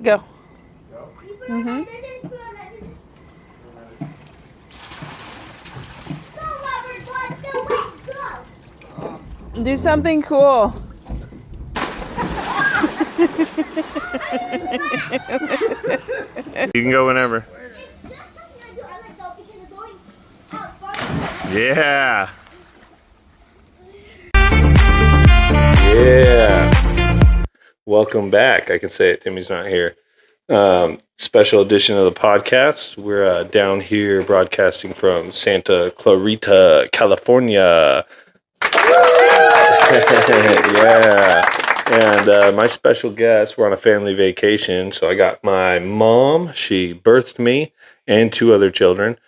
Go. Mm-hmm. Do something cool. You can go whenever. Yeah. Yeah. Welcome back. I can say it. Timmy's not here. Special edition of the podcast. We're down here broadcasting from Santa Clarita, California. Yeah. And my special guest, we're on a family vacation. So I got my mom. She birthed me and two other children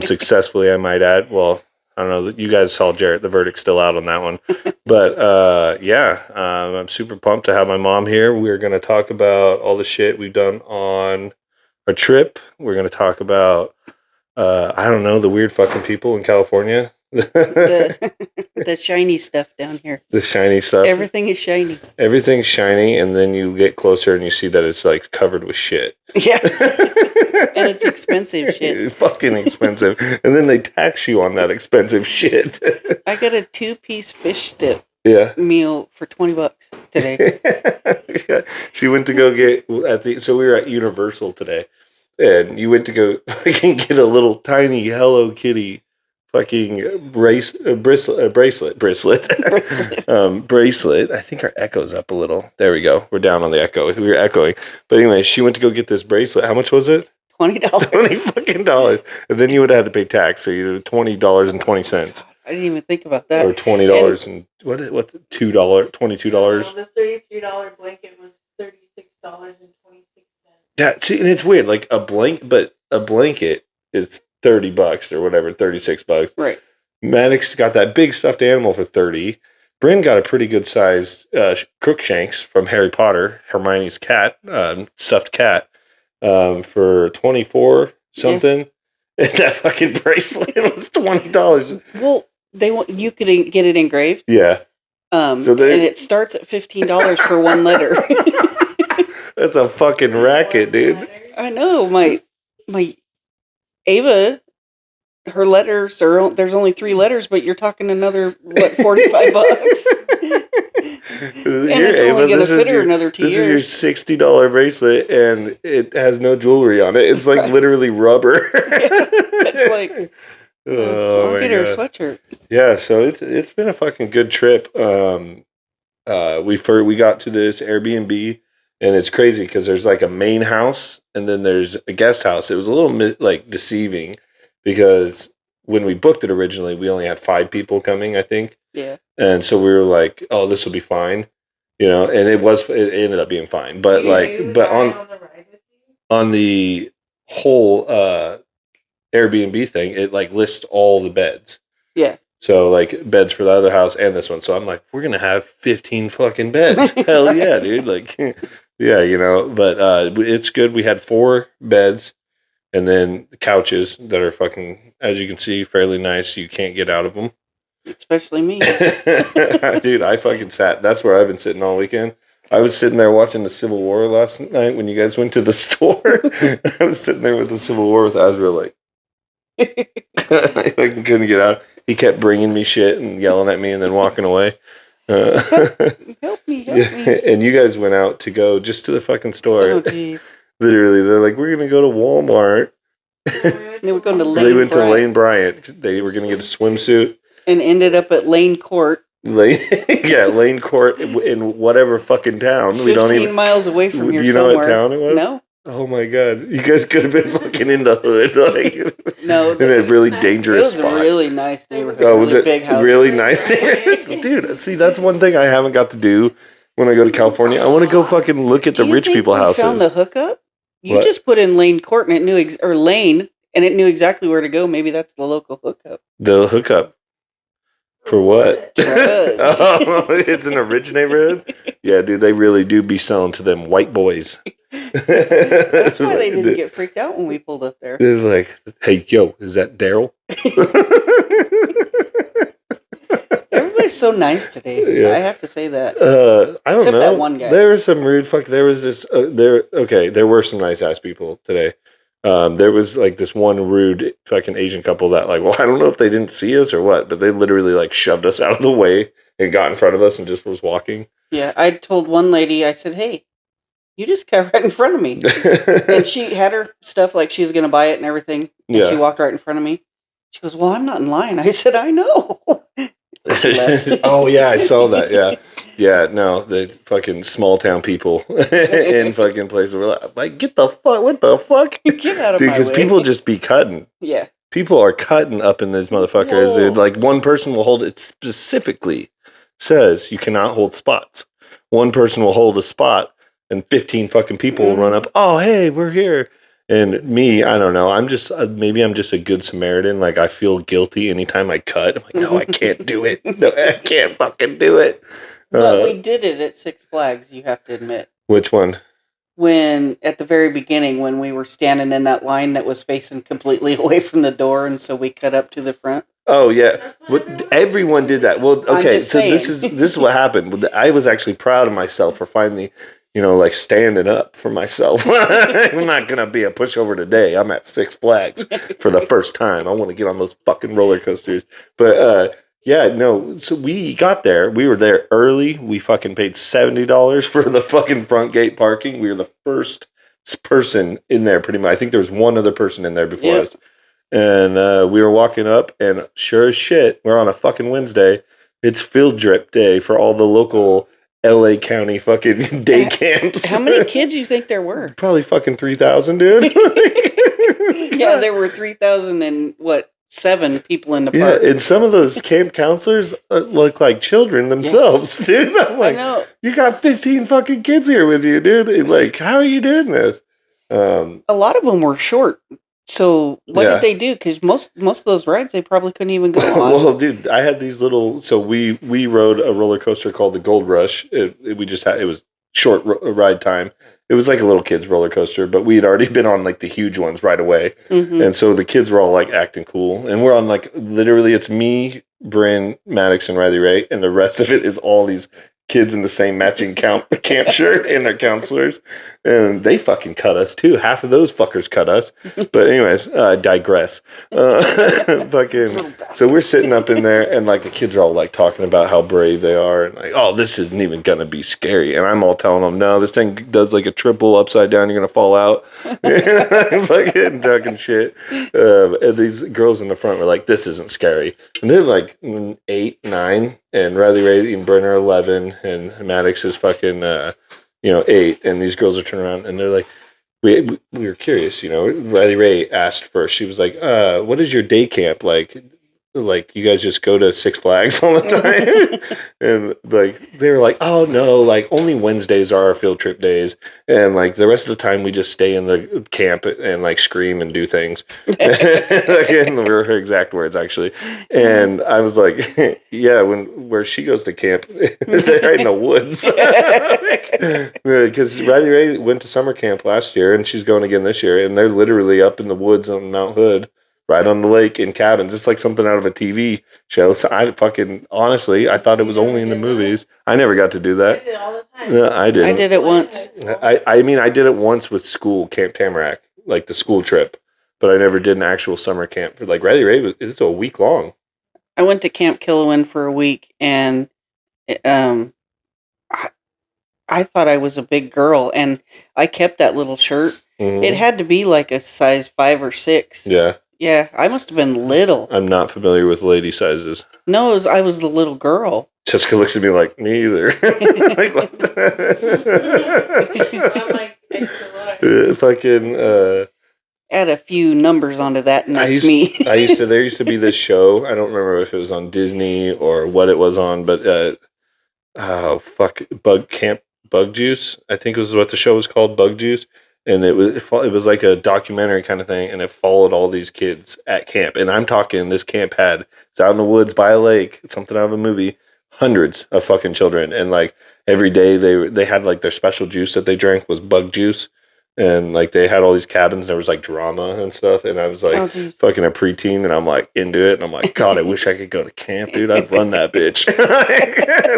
successfully, I might add. Well, I don't know. You guys saw Jarrett. The verdict's still out on that one. But I'm super pumped to have my mom here. We're going to talk about all the shit we've done on our trip. We're going to talk about, I don't know, the weird fucking people in California. The shiny stuff down here. The shiny stuff. Everything is shiny. Everything's shiny, and then you get closer and you see that it's like covered with shit. Yeah. And it's expensive shit. It's fucking expensive. And then they tax you on that expensive shit. I got a 2-piece fish stick Yeah. meal for $20 today. Yeah. She went to go get so we were at Universal today, and you went to go fucking get a little tiny Hello Kitty fucking bracelet. Bracelet. I think our echo's up a little. There we go. We're down on the echo. We were echoing. But anyway, she went to go get this bracelet. How much was it? $20. $20 fucking dollars. And then you would have had to pay tax, so you did $20.20. I didn't even think about that. Or $20 and what $22? The $33 blanket was $36.26. Yeah, see, and it's weird. Like a blanket is $30 or whatever, $36. Right. Maddox got that big stuffed animal for $30. Bryn got a pretty good sized Crookshanks from Harry Potter, Hermione's cat, stuffed cat, for $24 something. Yeah. And that fucking bracelet was $20. Well, you could get it engraved. Yeah. And it starts at $15 for one letter. That's a fucking racket, dude. I know. My Ava, her letters there's only 3 letters, but you're talking another $45. And it's only going to fit her another 2 years. This is your $60 bracelet, and it has no jewelry on it. It's like literally rubber. It's like, I'll get her a sweatshirt. Yeah, so it's been a fucking good trip. We got to this Airbnb, and it's crazy because there's like a main house, and then there's a guest house. It was a little like deceiving because when we booked it originally, we only had 5 people coming, I think. Yeah. And so we were like, "Oh, this will be fine," and it ended up being fine. But on the whole Airbnb thing, it like lists all the beds. Yeah. So like beds for the other house and this one. So I'm like, we're gonna have 15 fucking beds. Hell yeah, dude! Like, yeah, But it's good. We had 4 beds. And then the couches that are fucking, as you can see, fairly nice. You can't get out of them. Especially me. Dude, I fucking sat. That's where I've been sitting all weekend. I was sitting there watching the Civil War last night when you guys went to the store. I was sitting there with the Civil War with Azrael, like, I fucking couldn't get out. He kept bringing me shit and yelling at me and then walking away. Help me. And you guys went out to go just to the fucking store. Oh, jeez. Literally, they're like, we're going to go to Walmart. They were going to Lane They went to Lane Bryant. They were going to get a swimsuit. And ended up at Lane Court. Lane Court in whatever fucking town. 15 miles away from here. Do you somewhere. know what town it was? No. Oh my god, you guys could have been fucking in the hood, like no, in a really dangerous spot. It was a really nice neighborhood. Oh, was really it big house. really nice? Dude, see, that's one thing I haven't got to do when I go to California. I want to go fucking look at the rich people houses. Found the hookup? You just put in Lane Court and it knew Lane and it knew exactly where to go. Maybe that's the local hookup. The hookup. For what? Oh, it's in a rich neighborhood? Yeah, dude, they really do be selling to them white boys. That's why they didn't get freaked out when we pulled up there. They're like, hey, yo, is that Daryl? Everybody's so nice today. Yeah. I have to say that. I don't Except know. that one guy. There was some rude fuck. There was this. There were some nice ass people today. There was like this one rude fucking Asian couple that like, well, I don't know if they didn't see us or what, but they literally like shoved us out of the way and got in front of us and just was walking. Yeah, I told one lady, I said, "Hey, you just got right in front of me," and she had her stuff like she was going to buy it and everything, and Yeah. she walked right in front of me. She goes, "Well, I'm not in line." I said, "I know." She left. Oh yeah, I saw that. Yeah, yeah. No, the fucking small town people in fucking places were like, get the fuck, what the fuck, Get out of dude? my Because way. people just be cutting. Yeah. People are cutting up in these motherfuckers, Whoa. dude. Like one person will hold it specifically says you cannot hold spots. One person will hold a spot and 15 fucking people will run up. Oh, hey, we're here. And me, I don't know. I'm just maybe I'm just a good Samaritan. Like I feel guilty anytime I cut. I'm like, no, I can't do it. No, I can't fucking do it. But we did it at Six Flags, you have to admit. Which one? When, at the very beginning, when we were standing in that line that was facing completely away from the door, and so we cut up to the front. Oh yeah, everyone did that. Well, okay, just so this saying. is what happened. I was actually proud of myself for finally, like standing up for myself. I'm not gonna be a pushover today. I'm at Six Flags for the first time. I want to get on those fucking roller coasters. But yeah, no. So we got there. We were there early. We fucking paid $70 for the fucking front gate parking. We were the first person in there, pretty much. I think there was one other person in there before us. And we were walking up, and sure as shit, we're on a fucking Wednesday. It's field trip day for all the local LA County fucking day camps. How many kids do you think there were? Probably fucking 3,000, dude. Yeah, there were 3,007 people in the Yeah, park. and some of those camp counselors look like children themselves, dude. I'm like, I know. you got 15 fucking kids here with you, dude. And like, how are you doing this? A lot of them were short. So what Yeah. did they do? Because most of those rides they probably couldn't even go on. Well, dude, I had these little. So we rode a roller coaster called the Gold Rush. It was short ride time. It was like a little kids roller coaster, but we had already been on like the huge ones right away, and so the kids were all like acting cool. And we're on like literally, it's me, Bryn, Maddox, and Riley Ray, and the rest of it is all these kids in the same matching camp shirt and their counselors, and they fucking cut us too. Half of those fuckers cut us. But anyways, I digress. Fucking. So we're sitting up in there, and like the kids are all like talking about how brave they are, and like, oh, this isn't even gonna be scary. And I'm all telling them, no, this thing does like a triple upside down. You're gonna fall out. Fucking talking shit. And these girls in the front were like, this isn't scary, and they're like 8, 9. And Riley Ray and Bryn are 11, and Maddox is fucking, 8. And these girls are turning around, and they're like, we were curious, Riley Ray asked first. She was like, what is your day camp like? Like, you guys just go to Six Flags all the time? And like, they were like, oh no, like only Wednesdays are our field trip days. And like the rest of the time we just stay in the camp and like scream and do things. And were her exact words actually. And I was like, yeah, where she goes to camp, they're right in the woods. Because Riley Ray went to summer camp last year, and she's going again this year, and they're literally up in the woods on Mount Hood. Right on the lake in cabins. It's like something out of a TV show. So I fucking, honestly, I thought it was only in the movies. I never got to do I that. did it all the time. Yeah, I didn't. I did it once. I mean, I did it once with school, Camp Tamarack, like the school trip. But I never did an actual summer camp. Like Riley Ray, it's a week long. I went to Camp Killowen for a week, and I thought I was a big girl, and I kept that little shirt. Mhm. It had to be like a size 5 or 6. Yeah. Yeah, I must have been little. I'm not familiar with lady sizes. No, I was the little girl. Jessica looks at me like, me either. Like, what I'm like extra large. fucking, Add a few numbers onto that, and that's there me. used to be this show. I don't remember if it was on Disney or what it was on, but Bug Juice. I think was what the show was called, Bug Juice. And it was like a documentary kind of thing, and it followed all these kids at camp. And I'm talking, this camp it's out in the woods by a lake, something out of a movie, hundreds of fucking children. And like every day they had like their special juice that they drank was bug juice. and like they had all these cabins. There was like drama and stuff, and I was like Oh, geez. fucking a preteen, and I'm like into it, and I'm like, God, I wish I could go to camp, dude. I'd run that bitch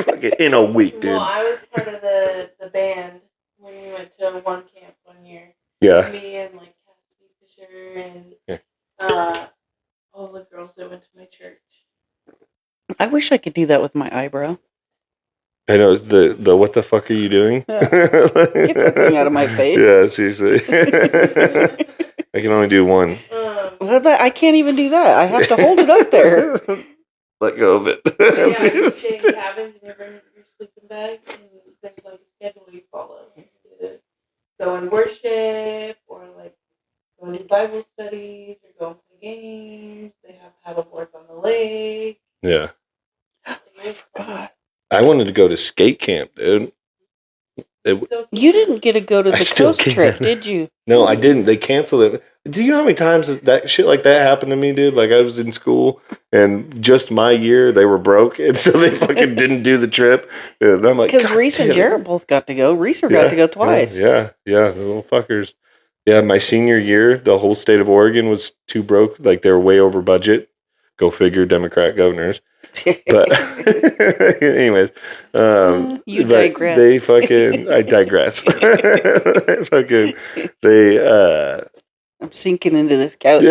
Fucking in a week, dude. Well, I was part of the band when we went to one camp one year. Yeah, Me and like Cassie Fisher and Yeah. all the girls that went to my church. I wish I could do that with my eyebrow. I know the what the fuck are you doing? Get that thing out of my face. Yeah, seriously. I can only do one. Well, I can't even do that. I have to hold it up there. Let go of it. Yeah, you stay in cabins and you bring your sleeping bag, and there's like a schedule you follow. You either go and worship, or like go and do Bible studies, or go and play games. They have paddleboards on the lake. Yeah. I forgot. I wanted to go to skate camp, dude. You didn't get to go to I the still coast trip, can. did you? No, I didn't. They canceled it. Do you know how many times that shit like that happened to me, dude? Like I was in school and just my year they were broke, and so they fucking didn't do the trip. And I'm like, Because God Reese and damn it. Jared both got to go. Reese got to go twice. Yeah, the little fuckers. Yeah, my senior year, the whole state of Oregon was too broke. Like they were way over budget. Go figure, Democrat governors. But anyways, You but digress. They fucking, I digress. I'm sinking into this couch.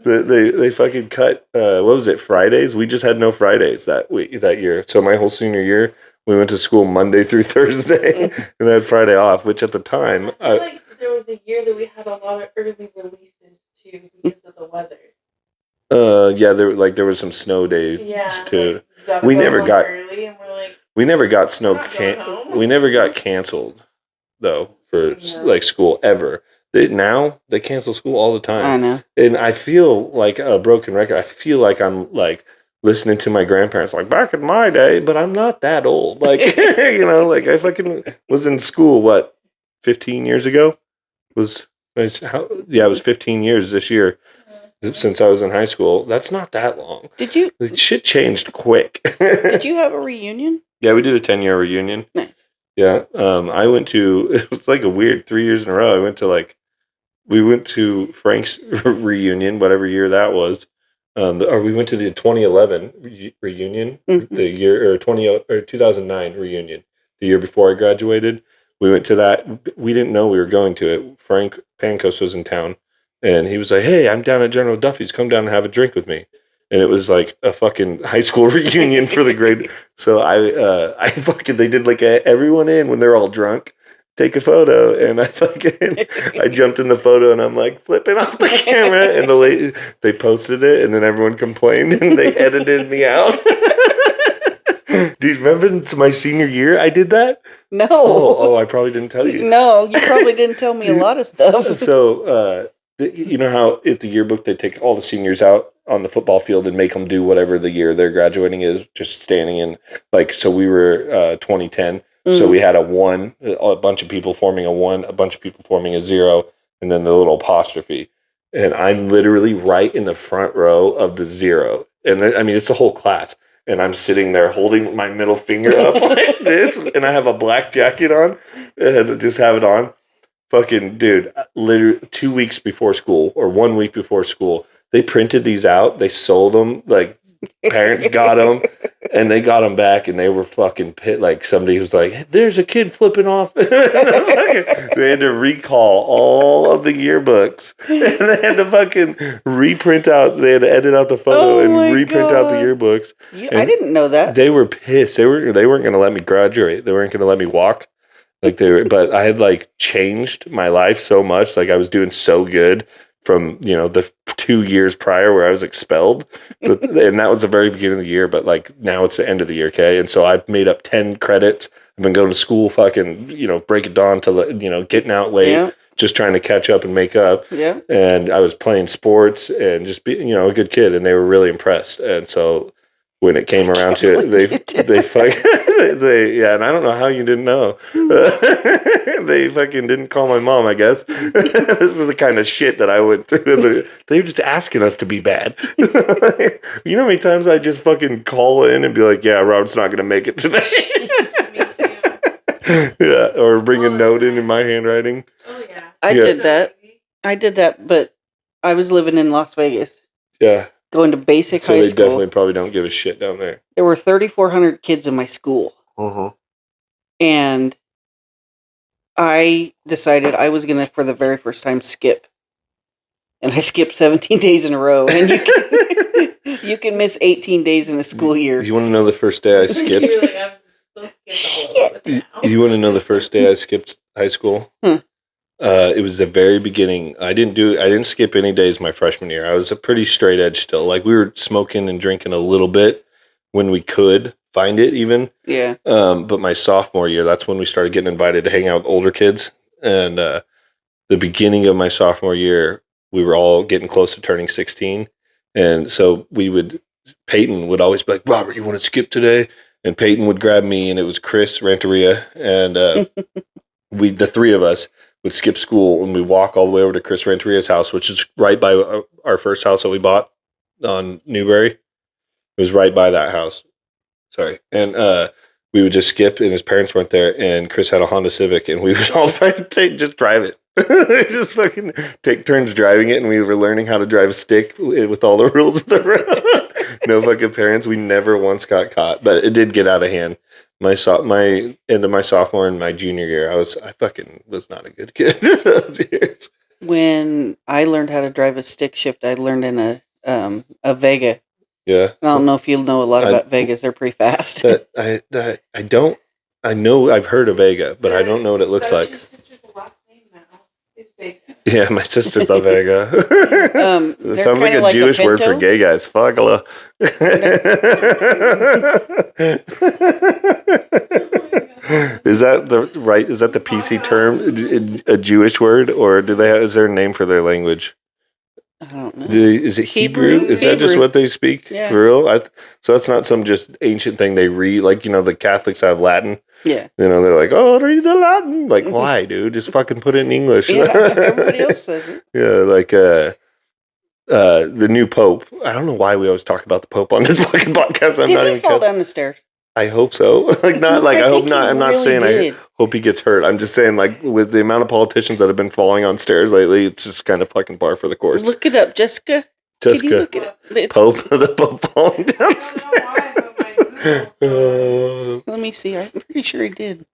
They fucking cut. What was it? Fridays. We just had no Fridays that year. So my whole senior year, we went to school Monday through Thursday, and had Friday off. Which at the time, I feel like there was a year that we had a lot of early releases too because of the weather. Yeah, there was some snow days too. Like, We never got early, and we're like, we never got snow. We're not going home. We never got canceled though for Yeah. like school ever. Now they cancel school all the time. I know. And I feel like a broken record. I feel like I'm like listening to my grandparents like back in my day, but I'm not that old. Like like I fucking was in school 15 years ago? It was 15 years this year since I was in high school. That's not that long. Did you Like, shit changed quick. did you have a reunion? Yeah, we did a 10-year reunion. Nice. Yeah. I went to it was like a weird 3 years in a row. We went to Frank's reunion, whatever year that was. Or we went to the 2011 reunion, the year or 2009 reunion, the year before I graduated. We went to that. We didn't know we were going to it. Frank Pancos was in town, and he was like, "Hey, I'm down at General Duffy's. Come down and have a drink with me." And it was like a fucking high school reunion for the grade. So I fucking they did like everyone in when they're all drunk. Take a photo, and I jumped in the photo, and I'm like flipping off the camera, and they posted it, and then everyone complained, and they edited me out. Do you remember my senior year? I did that. No. Oh, I probably didn't tell you. No, you probably didn't tell me a lot of stuff. So, you know how at the yearbook they take all the seniors out on the football field and make them do whatever the year they're graduating is, just standing in so we were 2010. So we had a bunch of people forming a 1, a bunch of people forming a 0, and then the little apostrophe. And I'm literally right in the front row of the 0. And it's the whole class. And I'm sitting there holding my middle finger up like this, and I have a black jacket on, and just have it on. Fucking dude, literally 2 weeks before school or 1 week before school, they printed these out. They sold them. Like parents got them. And they got them back, and they were fucking pit. Like somebody was like, hey, "There's a kid flipping off." They had to recall all of the yearbooks, and they had to fucking reprint out. They had to edit out the photo and reprint out the yearbooks. I didn't know that. They were pissed. They weren't going to let me graduate. They weren't going to let me walk. But I had like changed my life so much. Like I was doing so good from the 2 years prior where I was expelled, and that was the very beginning of the year. But like now it's the end of the year, okay? And so I've made up 10 credits. I've been going to school, fucking break it dawn to getting out late, just trying to catch up and make up. Yeah. And I was playing sports and just being a good kid, and they were really impressed. And so when it came around to it, and I don't know how you didn't know. They fucking didn't call my mom, I guess. This is the kind of shit that I went through. They were just asking us to be bad. You know how many times I just fucking call in and be like, "Yeah, Robert's not going to make it today." Me too. Yeah, or bring a Oh, note that's in my handwriting. Oh yeah. I Yeah. did that. I did that, but I was living in Las Vegas, Yeah. going to basic So high they school. definitely probably don't give a shit down there. There were 3,400 kids in my school, and I decided I was gonna, for the very first time, skip. And I skipped 17 days in a row. And you can miss 18 days in a school year. You want to know the first day I skipped? You're like, I'm still skipped all of it now. You want to know the first day I skipped high school? It was the very beginning. I didn't skip any days my freshman year. I was a pretty straight edge still. Like, we were smoking and drinking a little bit when we could find it even. Yeah. But my sophomore year, that's when we started getting invited to hang out with older kids. And the beginning of my sophomore year, we were all getting close to turning 16. And so Peyton would always be like, Robert, you want to skip today? And Peyton would grab me, and it was Chris Renteria. And the three of us would skip school, and we walk all the way over to Chris Renteria's house, which is right by our first house that we bought on Newberry. It was right by that house. Sorry. And we would just skip, and his parents weren't there, and Chris had a Honda Civic, and we would all just drive it. Just fucking take turns driving it, and we were learning how to drive a stick with all the rules of the road. No fucking parents. We never once got caught, but it did get out of hand. My end of my sophomore and my junior year, I fucking was not a good kid those years. When I learned how to drive a stick shift, I learned in a Vega. Yeah. I don't know if you'll know a lot about Vegas. They're pretty fast. I don't. I know I've heard of Vega, but I don't know what it looks like. Your sister's last name now. It's Vega. Yeah, my sister's the Vega. It sounds like kinda a Jewish word for Pinto. gay guys. Fagala. Is that the PC term, a Jewish word, or is there a name for their language? I don't know. Is it Hebrew? Is that just Hebrew. what they speak Yeah. for real? So that's not some just ancient thing they read, like, the Catholics have Latin. Yeah. They're like, oh, read the Latin. Like, why, dude? Just fucking put it in English. Yeah, everybody else says it. Yeah, like the new Pope. I don't know why we always talk about the Pope on this fucking podcast. I'm Did not he even fall kidding. down the stairs? I hope so. Like, not like I hope think not. he I'm not really saying did. I hope he gets hurt. I'm just saying, like, with the amount of politicians that have been falling on stairs lately, it's just kind of fucking par for the course. Look it up, Jessica. Can you Jessica, look it up? It's- Pope, the Pope falling I downstairs. don't know why, but my Google. Let me see. I'm pretty sure he did.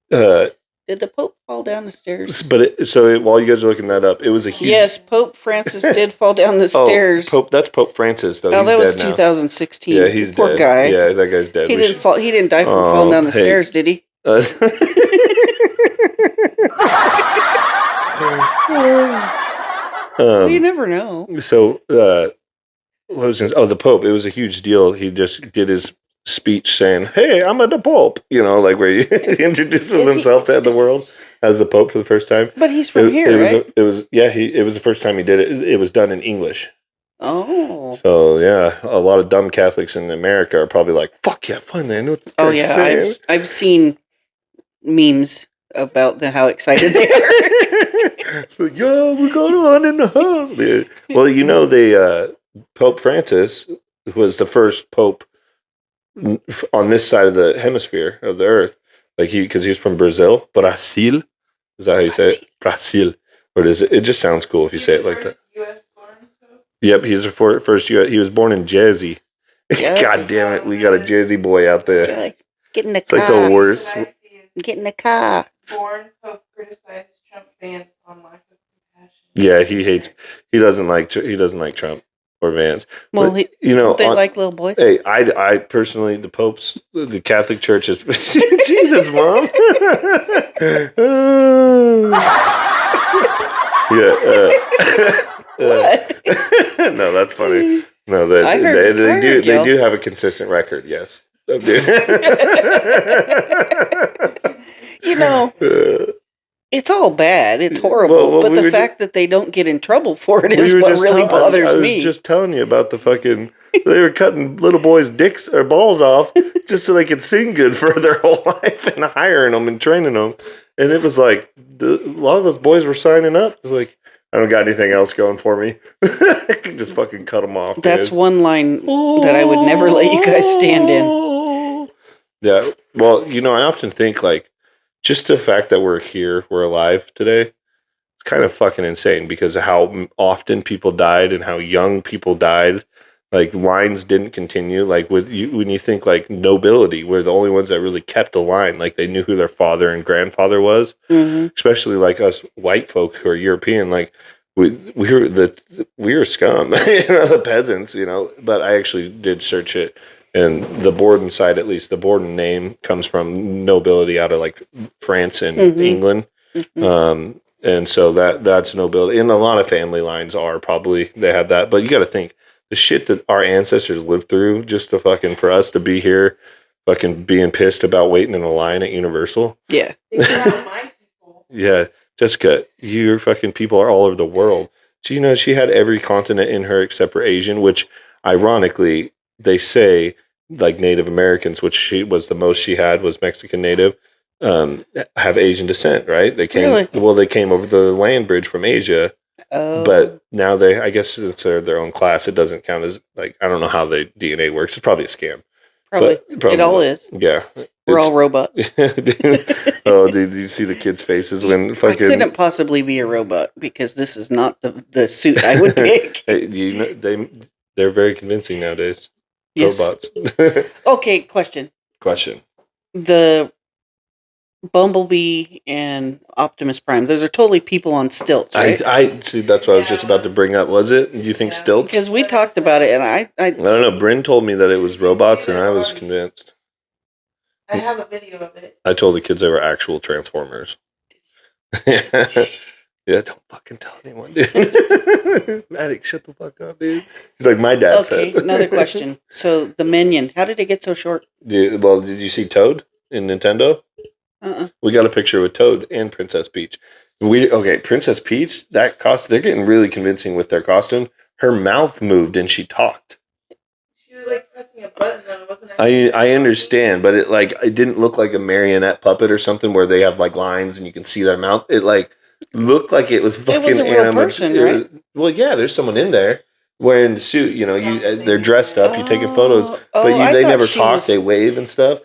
Did the Pope fall down the stairs? While you guys are looking that up, it was a huge. Yes, Pope Francis did fall down the stairs. That's Pope Francis though. Oh, He's that was dead now. 2016. Yeah, he's Poor dead. guy. Yeah, that guy's dead. He didn't fall. He didn't die from Oh, falling down the hey. stairs, did he? Well, you never know. So, what was this? Oh, the Pope. It was a huge deal. He just did his speech saying, "Hey, I'm the Pope." Like where he introduces himself to the world as the Pope for the first time. But he's from here, right? It was the first time he did it. It was done in English. Oh. So yeah, a lot of dumb Catholics in America are probably like, "Fuck yeah, fun, man!" What this Oh guy's yeah, saying." I've seen memes about how excited they are. Like, yeah, we're going on in the house. Yeah. Well, Pope Francis was the first pope on this side of the hemisphere of the earth. Like because he was from Brazil. Is that how you say it? Brazil. Or is it? It just sounds cool if you say it like that. US born Pope? Yep, he's the first. He was born in Jersey. Jersey. God damn it, we got a Jersey boy out there. Get in the It's like car. the worst. What I see is Get in the car. born Pope criticized Trump fans on lack of compassion. Yeah, he doesn't like Trump or Vance. Well, But, you know, they on- like little boys. Hey, I personally, the Catholic Church is Jesus, Mom. What? No, that's funny. No, I heard they y'all. do have a consistent record. Yes. You know, it's all bad. It's horrible. Well, but we the were fact that they don't get in trouble for it We is were what just really tell- bothers I was me. just telling you about the fucking. They were cutting little boys' dicks or balls off just so they could sing good for their whole life and hiring them and training them. And it was like a lot of those boys were signing up. They're like, I don't got anything else going for me. Just fucking cut them off. That's dude. one line that I would never let you guys stand in. Yeah. Well, I often think like just the fact that we're here, we're alive today, it's kind of fucking insane because of how often people died and how young people died. Like lines didn't continue. Like with you, when you think like nobility, we're the only ones that really kept a line. Like they knew who their father and grandfather was. Mm-hmm. Especially like us white folk who are European. Like we were scum, the peasants, But I actually did search it, and the Borden side, at least the Borden name, comes from nobility out of like France and England. Mm-hmm. And so that's nobility, and a lot of family lines are probably they had that. But you got to think the shit that our ancestors lived through just to fucking for us to be here, fucking being pissed about waiting in a line at Universal. Yeah. Think about my people. Yeah, Jessica, your fucking people are all over the world. So, she had every continent in her except for Asian, which ironically they say like Native Americans, which she was the most she had was Mexican Native, have Asian descent, right? They came they came over the land bridge from Asia, but now I guess it's their own class. It doesn't count as like I don't know how the DNA works. It's probably a scam. Probably. It all is. Yeah. We're all robots. Oh, did you see the kids' faces when fucking... I couldn't possibly be a robot because this is not the suit I would pick. Hey, they're very convincing nowadays. Yes. Robots. Okay, question. The Bumblebee and Optimus Prime, those are totally people on stilts, right? I see. That's what I was just about to bring up. Was it? Do you think stilts? Because we talked about it, and I don't know. Bryn told me that it was robots, and I was convinced. I have a video of it. I told the kids they were actual Transformers. Yeah, don't fucking tell anyone, dude. Maddox, shut the fuck up, dude. He's like, my dad said. Okay, another question. So, the Minion, how did it get so short? Did you see Toad in Nintendo? We got a picture with Toad and Princess Peach. Princess Peach, they're getting really convincing with their costume. Her mouth moved and she talked. She was like pressing a button and it wasn't I understand, but it didn't look like a marionette puppet or something where they have like lines and you can see their mouth. It looked like it was fucking it was a real person, right? Well, yeah, there's someone in there wearing the suit. They're dressed up. You're taking photos, but they never talk. They wave and stuff.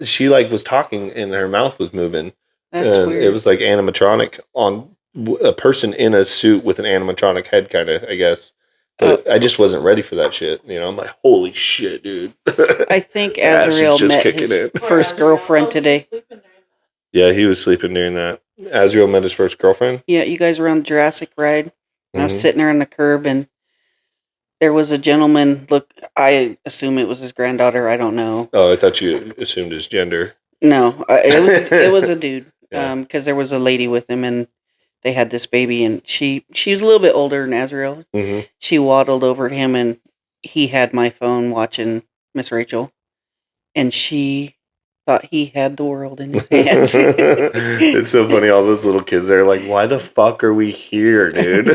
She was talking and her mouth was moving. That's weird. It was like animatronic on a person in a suit with an animatronic head, kind of, I guess. But I just wasn't ready for that shit. I'm like, holy shit, dude. I think Azrael met his first girlfriend today. Yeah, he was sleeping during that. Azrael met his first girlfriend? Yeah, you guys were on the Jurassic ride. And I was sitting there on the curb, and there was a gentleman. Look, I assume it was his granddaughter. I don't know. Oh, I thought you assumed his gender. No, it was a dude. Yeah. Because there was a lady with him, and they had this baby, and she was a little bit older than Azrael. Mm-hmm. She waddled over to him, and he had my phone watching Miss Rachel, and she thought he had the world in his hands. It's so funny. All those little kids, they're like, why the fuck are we here, dude?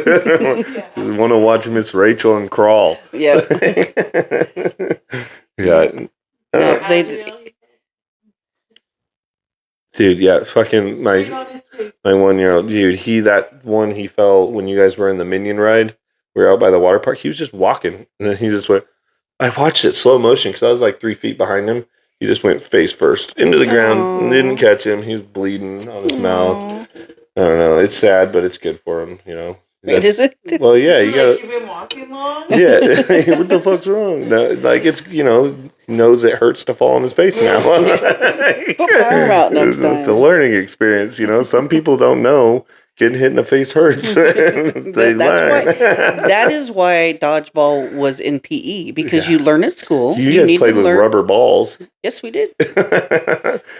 We want to watch Miss Rachel and crawl. Yeah. Yeah. Dude, yeah, fucking my 1-year-old dude. He fell when you guys were in the Minion ride. We were out by the water park. He was just walking, and then he just went. I watched it slow motion because I was like 3 feet behind him. He just went face first into the ground and didn't catch him. He was bleeding on his mouth. I don't know. It's sad, but it's good for him, Wait, is it? Well, yeah, you got. You've been walking long. Yeah, what the fuck's wrong? No, it's he knows it hurts to fall on his face now. Put fire out next time. It's a learning experience. Some people don't know getting hit in the face hurts. They learn. That is why dodgeball was in PE because you learn at school. You guys played with rubber balls. Yes, we did.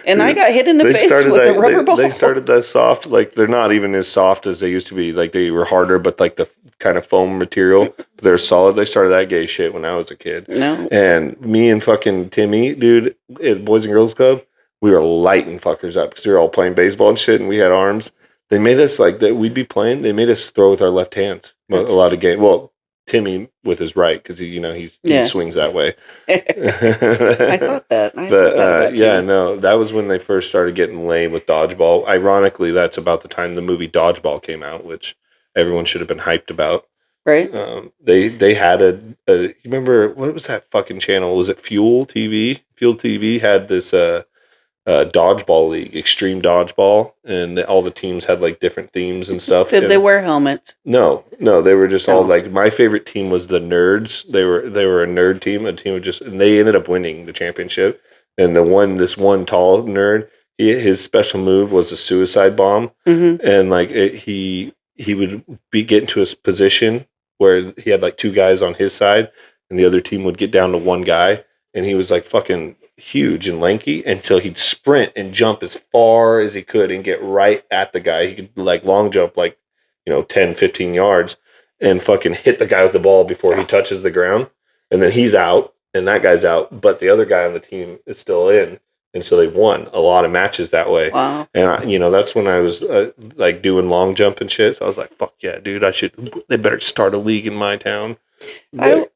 And I got hit in the face with a rubber ball. They started that soft, they're not even as soft as they used to be. They were harder, but the kind of foam material. They're solid. They started that gay shit when I was a kid. No. And me and fucking Timmy, dude, at Boys and Girls Club, we were lighting fuckers up because we were all playing baseball and shit, and we had arms. They made us we'd be playing. They made us throw with our left hands. A lot of games. Well, Timmy with his right because he swings that way. I thought that. No, that was when they first started getting lame with dodgeball. Ironically, that's about the time the movie Dodgeball came out, which everyone should have been hyped about. Right. They had you remember what was that fucking channel? Was it Fuel TV? Fuel TV had this dodgeball league, extreme dodgeball, and all the teams had like different themes and stuff. Did and they wear helmets? No, they were just all Oh. like, my favorite team was the Nerds. They were a nerd team, and they ended up winning the championship. And this one tall nerd, his special move was a suicide bomb, Mm-hmm. and like he would get into his position where he had like two guys on his side, and the other team would get down to one guy, and he was like fucking huge and lanky, and so he'd sprint and jump as far as he could and get right at the guy. He could like long jump like 10, 15 yards and fucking hit the guy with the ball before he touches the ground, and then he's out and that guy's out, but the other guy on the team is still in, and so they won a lot of matches that way. Wow. And that's when I was like doing long jump and shit. So I was like, "Fuck yeah, dude! They better start a league in my town." I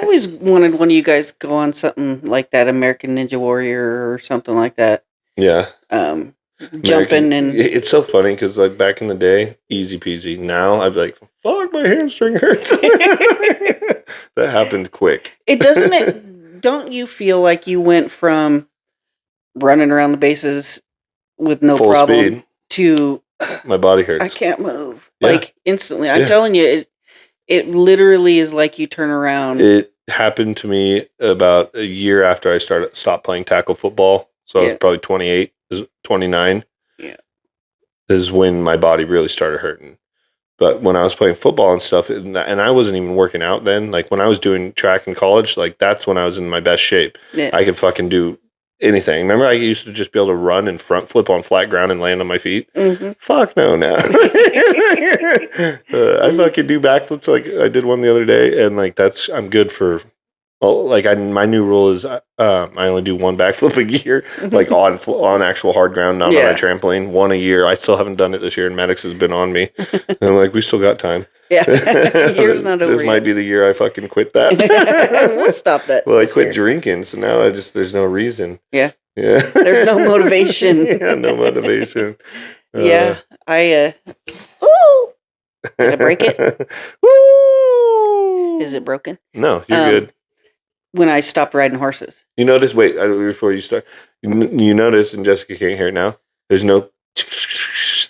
always wanted one of you guys to go on something like that, American Ninja Warrior or something like that. Yeah, Jumping and it's so funny because like back in the day, easy peasy. Now I'd be like, "Fuck, my hamstring hurts." That happened quick. it doesn't it. Don't you feel like you went from running around the bases with no Full problem speed. to My body hurts. I can't move Yeah. like instantly? I'm Yeah. telling you, it literally is like you turn around. It happened to me about a year after I stopped playing tackle football. So I was Yeah. probably 28, 29. Yeah. Is when my body really started hurting. But when I was playing football and stuff, and I wasn't even working out then, like when I was doing track in college, like that's when I was in my best shape. Yeah. I could fucking do anything. Remember, I used to just be able to run and front flip on flat ground and land on my feet. hmm Fuck no, now. I fucking do backflips like I did one the other day, and like I'm good for. Well, like my new rule is I only do one backflip a year, like on actual hard ground, not on Yeah. a trampoline. One a year. I still haven't done it this year, and Maddox has been on me. And I'm like, we still got time. Yeah, year's not over. This might be the year I fucking quit that. We'll stop that. Well, I this quit year. drinking, so now there's no reason. Yeah. Yeah. There's no motivation. Yeah, no motivation. Yeah, I. Ooh, did I break it? Woo! Is it broken? No, you're good. When I stopped riding horses. You notice? Wait, before you start, you notice, and Jessica can't hear it now. There's no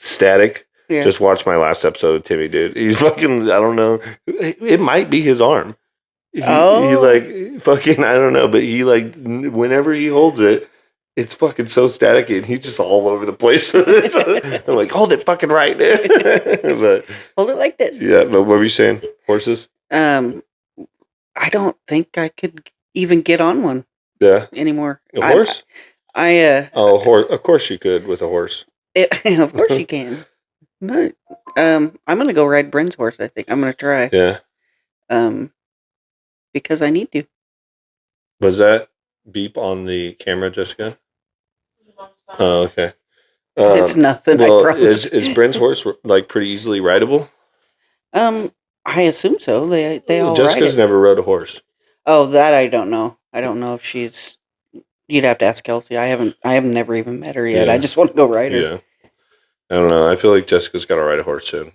static. Yeah. Just watch my last episode of Timmy, dude. He's fucking. I don't know. It might be his arm. He like fucking. I don't know, but he like whenever he holds it, it's fucking so staticky, and he's just all over the place. I'm like, hold it fucking right, dude. But Hold it like this. yeah, but what were you saying? Horses? I don't think I could even get on one Yeah, anymore. a horse. Oh, horse. Of course you could with a horse. of course you can. But, I'm gonna go ride Bryn's horse. I think I'm gonna try. Yeah. Because I need to. Was that beep on the camera, Jessica? Oh, okay. It's nothing. I Well, promise. is Bryn's horse like pretty easily rideable? I assume so. They all ride Jessica's it. never rode a horse. Oh, that I don't know. I don't know if she's. You'd have to ask Kelsey. I have never even met her yet. Yeah. I just want to go ride her. Yeah. I don't know. I feel like Jessica's got to ride a horse soon.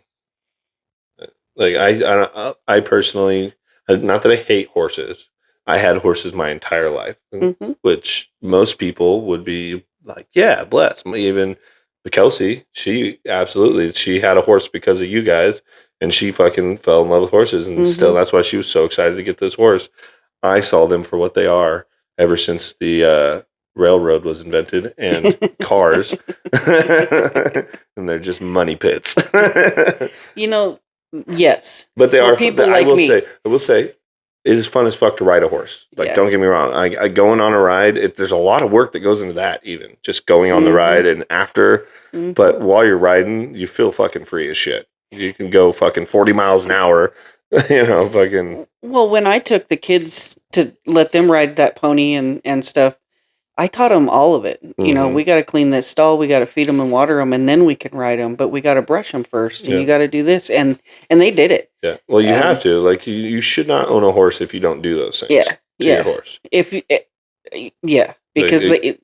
Like I personally, not that I hate horses. I had horses my entire life, hmm which most people would be like, yeah, bless. Even Kelsey, she had a horse because of you guys, and she fucking fell in love with horses, and still that's why she was so excited to get this horse. I saw them for what they are ever since the railroad was invented and cars, and they're just money pits. Yes. But they For are people I like will me. say, it is fun as fuck to ride a horse. Like, Yeah. don't get me wrong. I going on a ride. There's a lot of work that goes into that. Even just going on the Mhm. ride and after. Mhm. But while you're riding, you feel fucking free as shit. You can go fucking 40 miles an hour. Fucking. Well, when I took the kids to let them ride that pony and stuff, I taught them all of it. You know, Mhm. we got to clean this stall, we got to feed them and water them, and then we can ride them. But we got to brush them first, and Yeah. you got to do this, and they did it. Yeah. Well, you Um, have to. Like, you should not own a horse if you don't do those things. Yeah, To yeah. your horse. If you, yeah, because it-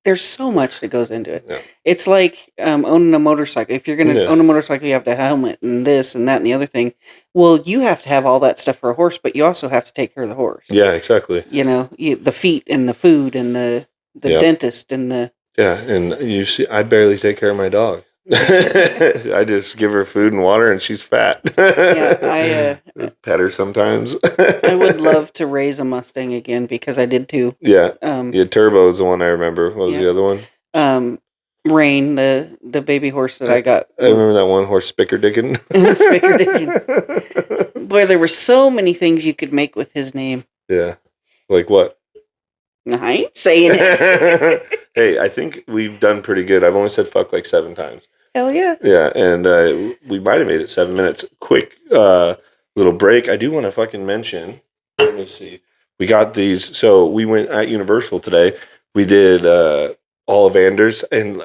there's so much that goes into it. Yeah. It's like owning a motorcycle. If you're going to Yeah. own a motorcycle, you have to have a helmet and this and that and the other thing. Well, you have to have all that stuff for a horse, but you also have to take care of the horse. Yeah, exactly. You know, the feet and the food and the the Yep. dentist and the. Yeah, and you see, I barely take care of my dog. I just give her food and water, and she's fat. Yeah, pet her sometimes. I would love to raise a Mustang again because I did too. Yeah, Um, yeah. Turbo is the one I remember. What was Yeah. the other one? Rain, the baby horse that I got. I remember that one horse, Spickerdickin. Spickerdickin. Boy, there were so many things you could make with his name. Yeah, like what? I ain't saying it. Hey, I think we've done pretty good. I've only said fuck like 7 times. Hell yeah. Yeah, and we might have made it 7 minutes. Quick little break. I do want to fucking mention. Let me see. We got these. So we went at Universal today. We did Ollivanders, and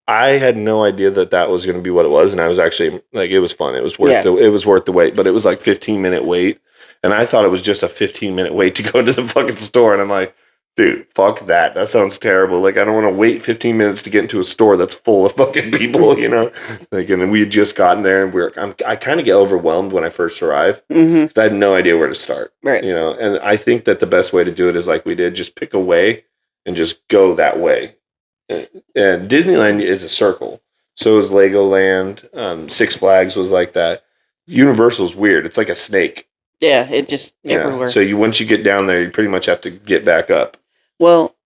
I had no idea that was going to be what it was. And I was actually like, it was fun. It was worth it was worth the wait. But it was like 15-minute wait, and I thought it was just a 15-minute wait to go to the fucking store. And I'm like, dude, fuck that. That sounds terrible. Like, I don't want to wait 15 minutes to get into a store that's full of fucking people, you know? Like, and we had just gotten there, and I kind of get overwhelmed when I first arrive. Mm-hmm. I had no idea where to start. Right. You know, and I think that the best way to do it is like we did, just pick a way and just go that way. And Disneyland is a circle. So is Legoland. Six Flags was like that. Universal's weird. It's like a snake. Yeah, it just everywhere. So once you get down there, you pretty much have to get back up. Well,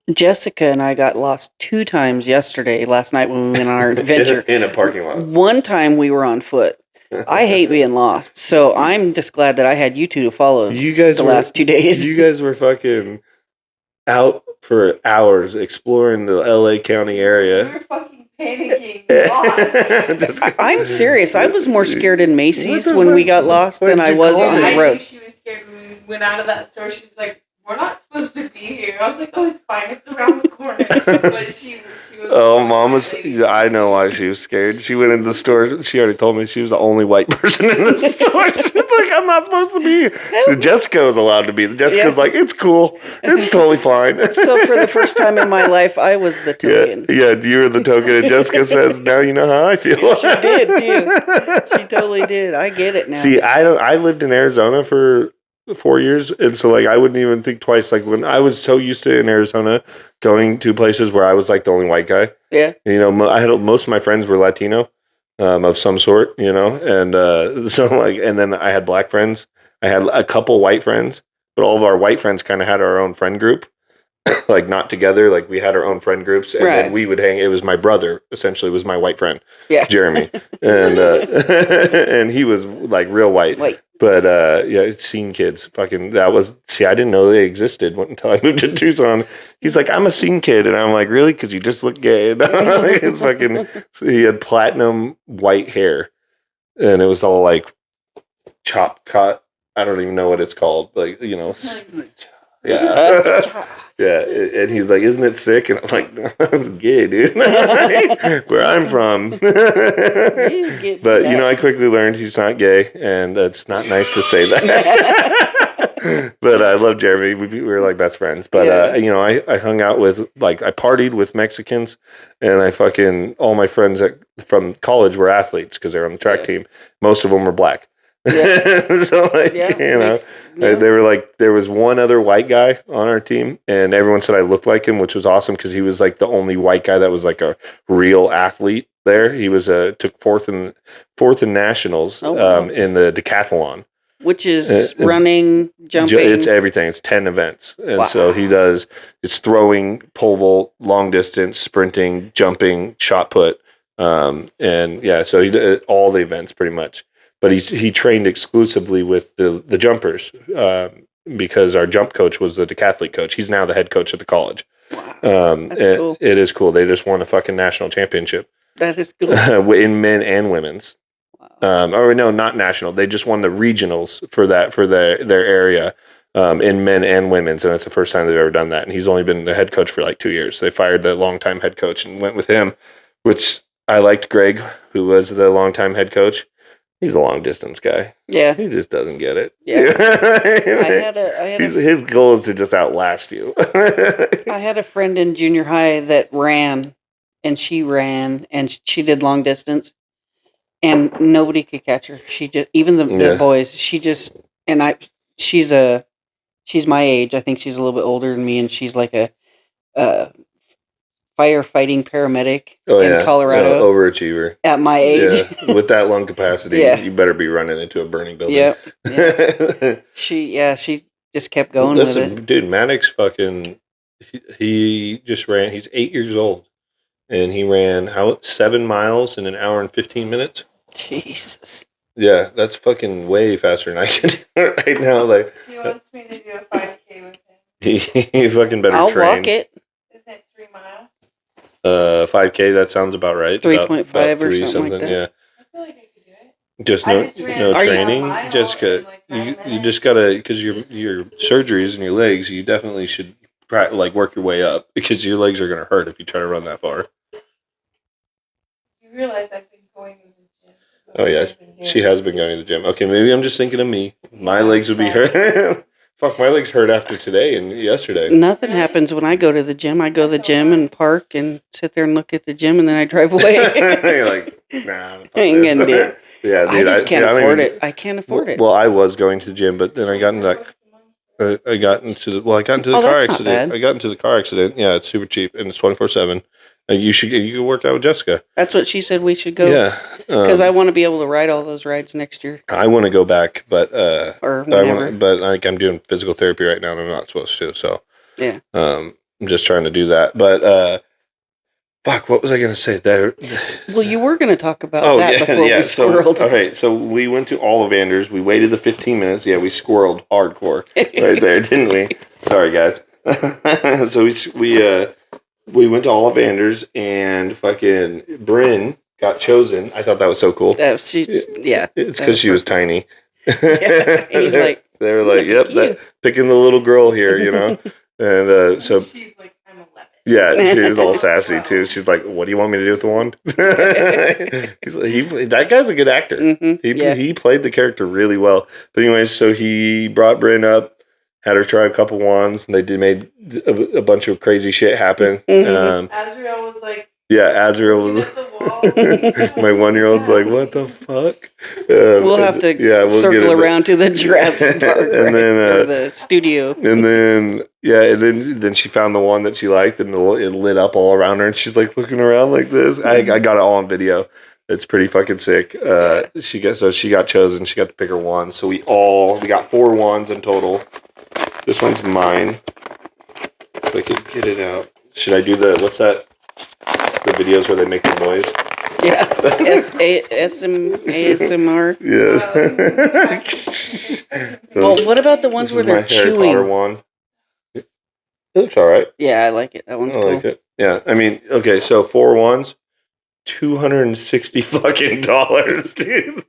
Jessica and I got lost 2 times last night when we went on our adventure. in a parking lot. One time we were on foot. I hate being lost, so I'm just glad that I had you two to follow You guys last 2 days. You guys were fucking out for hours exploring the LA County We area. were fucking panicking. Lost. I'm serious. I was more scared in Macy's What the when we fuck? got lost What than did I you was call on me? the I road. knew she was scared when we went out of that store. She was like, "We're not supposed to be here." I was like, "Oh, it's fine. It's around the corner." But she was. Oh, Mom was. I know why she was scared. She went into the store. She already told me she was the only white person in the store. She's like, I'm not supposed to be here. So Jessica was allowed to be. Jessica's like, it's cool. It's totally fine. So for the first time in my life, I was the token. Yeah, you were the token. And Jessica says, now you know how I feel. She did, too. She totally did. I get it now. See, I lived in Arizona for 4 years, and so like I wouldn't even think twice. Like when I was so used to in Arizona going to places where I was like the only white guy. Yeah. You know, I had most of my friends were Latino, of some sort. You know, and so like, and then I had black friends. I had a couple white friends, but all of our white friends kind of had our own friend group. Like not together, like we had our own friend groups, and then we would hang. It was my brother, essentially, was my white friend, Jeremy, and and he was like real white. But yeah, scene kids, fucking that was. See, I didn't know they existed until I moved to Tucson. He's like, I'm a scene kid, and I'm like, really? Because you just look gay. It's fucking. So he had platinum white hair, and it was all like chop cut. I don't even know what it's called, like you know. Yeah. Yeah, and he's like, "Isn't it sick?" And I'm like, "No, that's gay, dude." Where I'm from, but you know, I quickly learned he's not gay, and it's not nice to say that. But I love Jeremy. We were like best friends. But you know, I hung out with I partied with Mexicans, and I fucking all my friends from college were athletes because they were on the track team. Most of them were black. So like you know. They were like, there was one other white guy on our team, and everyone said I looked like him, which was awesome because he was like the only white guy that was like a real athlete there. He was took fourth in nationals in the decathlon, which is running, jumping. It's everything. It's 10 events, and so he does. It's throwing, pole vault, long distance, sprinting, jumping, shot put, and yeah. So he did all the events pretty much. But he trained exclusively with the jumpers because our jump coach was the decathlete coach. He's now the head coach at the college. Wow. That's cool. It is cool. They just won a fucking national championship. That is cool. In men and women's. Wow. Or no, not national. They just won the regionals for their area in men and women's. And it's the first time they've ever done that. And he's only been the head coach for like 2 years. They fired the longtime head coach and went with him, which I liked Greg, who was the longtime head coach. He's a long distance guy. Yeah. He just doesn't get it. Yeah. His goal is to just outlast you. I had a friend in junior high that ran, and she did long distance, and nobody could catch her. She just, even the boys, she's a She's my age. I think she's a little bit older than me, and she's like a firefighting paramedic in Colorado. Overachiever. At my age. Yeah, with that lung capacity, Yeah. you better be running into a burning building. Yep. She just kept going with it. Dude, Maddox fucking, he just ran, he's 8 years old, and he ran 7 miles in an hour and 15 minutes. Jesus. Yeah, that's fucking way faster than I can do right now. Like, He wants me to do a 5K with him. he fucking better I'll train. walk it. Isn't it 3 miles? 5K, that sounds about right. 3.5 or three something like that. Yeah. I feel like I could do it. Just I no, just ran no a training, mile Jessica. in, like, 9 You minutes. just gotta, because your surgeries and your legs, you definitely should like work your way up, because your legs are gonna hurt if you try to run that far. You realize I've been going to the gym. Oh yeah, she has been going to the gym. Okay, maybe I'm just thinking of me. My legs would be hurt. Fuck, my legs hurt after today and yesterday. Nothing happens when I go to the gym. I go to the gym and park and sit there and look at the gym, and then I drive away. You're like, nah. fuck Ain't this. gonna do it. Yeah, dude. I just can't don't afford even- it. I can't afford it. Well, I was going to the gym, but then I got into that. I got into the Oh, car that's not accident. bad. I got into the car accident. Yeah, it's super cheap and it's 24/7. You can work out with Jessica. That's what she said we should go. Yeah, Because I want to be able to ride all those rides next year I want to go back, but or whenever. I'm doing physical therapy right now, and I'm not supposed to. So Yeah. I'm just trying to do that. But fuck, what was I gonna say there? Well, you were going to talk about that before we So, squirreled. okay, so we went to Ollivanders. We waited the 15 minutes. Yeah, we squirreled hardcore right there, didn't we? Sorry, guys. So we went to Ollivanders, and fucking Bryn got chosen. I thought that was so cool. It's Because she was tiny. Yeah, he's like, they were like, "Look yep, at you." picking the little girl here, you know. And so She's like, I'm 11. yeah, she was all sassy too. She's like, "What do you want me to do with the wand?" He's like, that guy's a good actor. Mhm, He played the character really well. But anyways, so he brought Bryn up, had her try a couple wands, and they made a bunch of crazy shit happen. Mhm. Azrael was like, Yeah, Azrael looking was. at the wall. My 1-year-old's like, "What the fuck?" We'll have to we'll circle get it. around to the Jurassic Park And right? then, or the studio. And then then she found the one that she liked, and it lit up all around her, and she's like looking around like this. I got it all on video. It's pretty fucking sick. She got chosen. She got to pick her wand. So we got 4 wands in total. This one's mine. If I could get it out. Should I do what's that? The videos where they make the noise. Yeah. ASMR. Yes. Well, what about the ones where they're my Harry Potter chewing? wand. It looks all right. Yeah, I like it. That one's I cool. like it. Yeah, I mean, okay, so 4 wands, $260 fucking dollars, dude.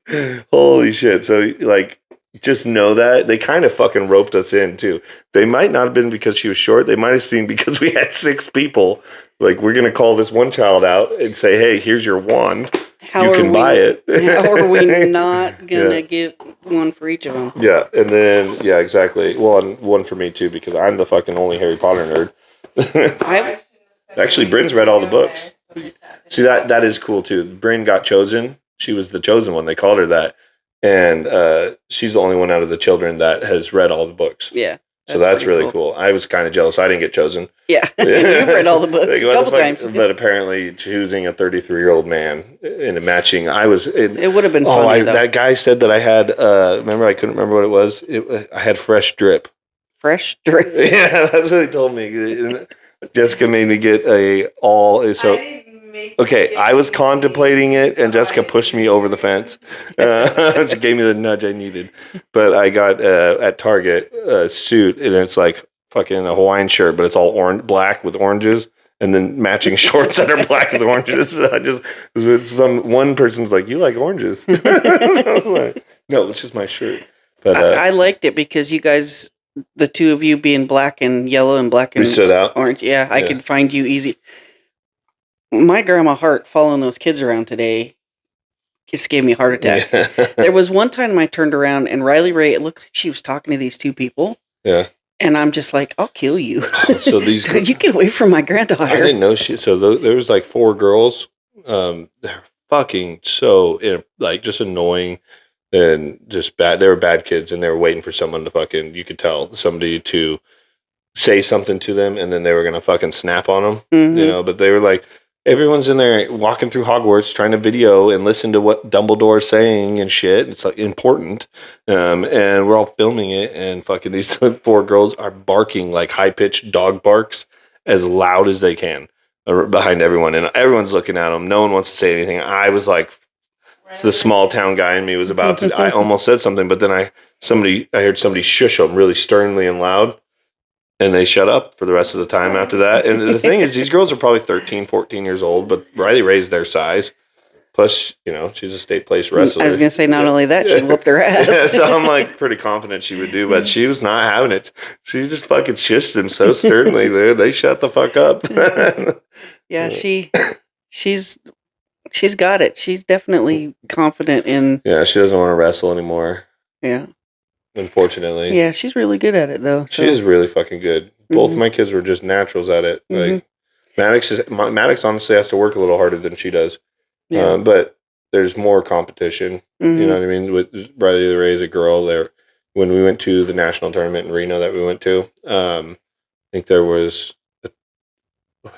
Holy shit! So like, just know that they kind of fucking roped us in too. They might not have been because she was short. They might have seen because we had 6 people. Like, we're gonna call this one child out and say, "Hey, here's your wand. You can buy it." How are we not gonna get one for each of them? Yeah, and then exactly. Well, and one for me too, because I'm the fucking only Harry Potter nerd. Actually, Bryn's read all the books. See, that is cool too. Bryn got chosen. She was the chosen one. They called her that, and she's the only one out of the children that has read all the books. Yeah. So that's pretty really cool. I was kind of jealous. I didn't get chosen. Yeah. You've read all the books Like, a what the couple fuck? times. But apparently, choosing a 33-year-old man in a matching, I was. It would have been funny, though. That guy said that I had. Remember, I couldn't remember what it was. I had fresh drip. Fresh drip. Yeah, that's what he told me. Jessica made me get okay, I was contemplating it, and Jessica pushed me over the fence. She gave me the nudge I needed. But I got at Target a suit, and it's like fucking a Hawaiian shirt, but it's all black with oranges, and then matching shorts that are black with oranges. One person's like, "You like oranges?" I was like, "No, it's just my shirt." But I liked it because you guys, the two of you being black and yellow and black and we stood out. orange. Yeah, I could find you easy. My grandma Hart following those kids around today just gave me a heart attack. Yeah. There was one time I turned around and Riley Ray, it looked like she was talking to these 2 people. Yeah. And I'm just like, "I'll kill you." So these you get away from my I granddaughter. didn't know she. So there was like 4 girls. They're fucking so like just annoying. and just bad. They were bad kids, and they were waiting for someone to fucking. You could tell somebody to say something to them, and then they were gonna fucking snap on them. Mhm. You know, but they were like, everyone's in there walking through Hogwarts trying to video and listen to what Dumbledore's saying and shit. It's like important, and we're all filming it, and fucking these 4 girls are barking like high pitched dog barks as loud as they can behind everyone, and everyone's looking at them. No one wants to say anything. I was like, the small town guy in me was about to. I almost said something, but then I heard somebody shush them really sternly and loud. And they shut up for the rest of the time after that. And the thing is, these girls are probably 13, 14 years old, but Riley Ray's their size. Plus, you know, she's a state place wrestler. I was going to say, not only that, she whooped their ass. Yeah, so I'm like pretty confident she would do, but she was not having it. She just fucking shushed them so sternly, dude. They shut the fuck up. Yeah, she's got it. She's definitely confident in. Yeah, she doesn't want to wrestle anymore. Yeah. Unfortunately. Yeah, she's really good at it, though. She is really fucking good. Both Mhm. my kids were just naturals at it. Mhm. Like Maddox honestly has to work a little harder than she does. Yeah. But there's more competition. Mhm. You know what I mean? With Riley Ray is a girl there. When we went to the national tournament in Reno that we went to, I think there was,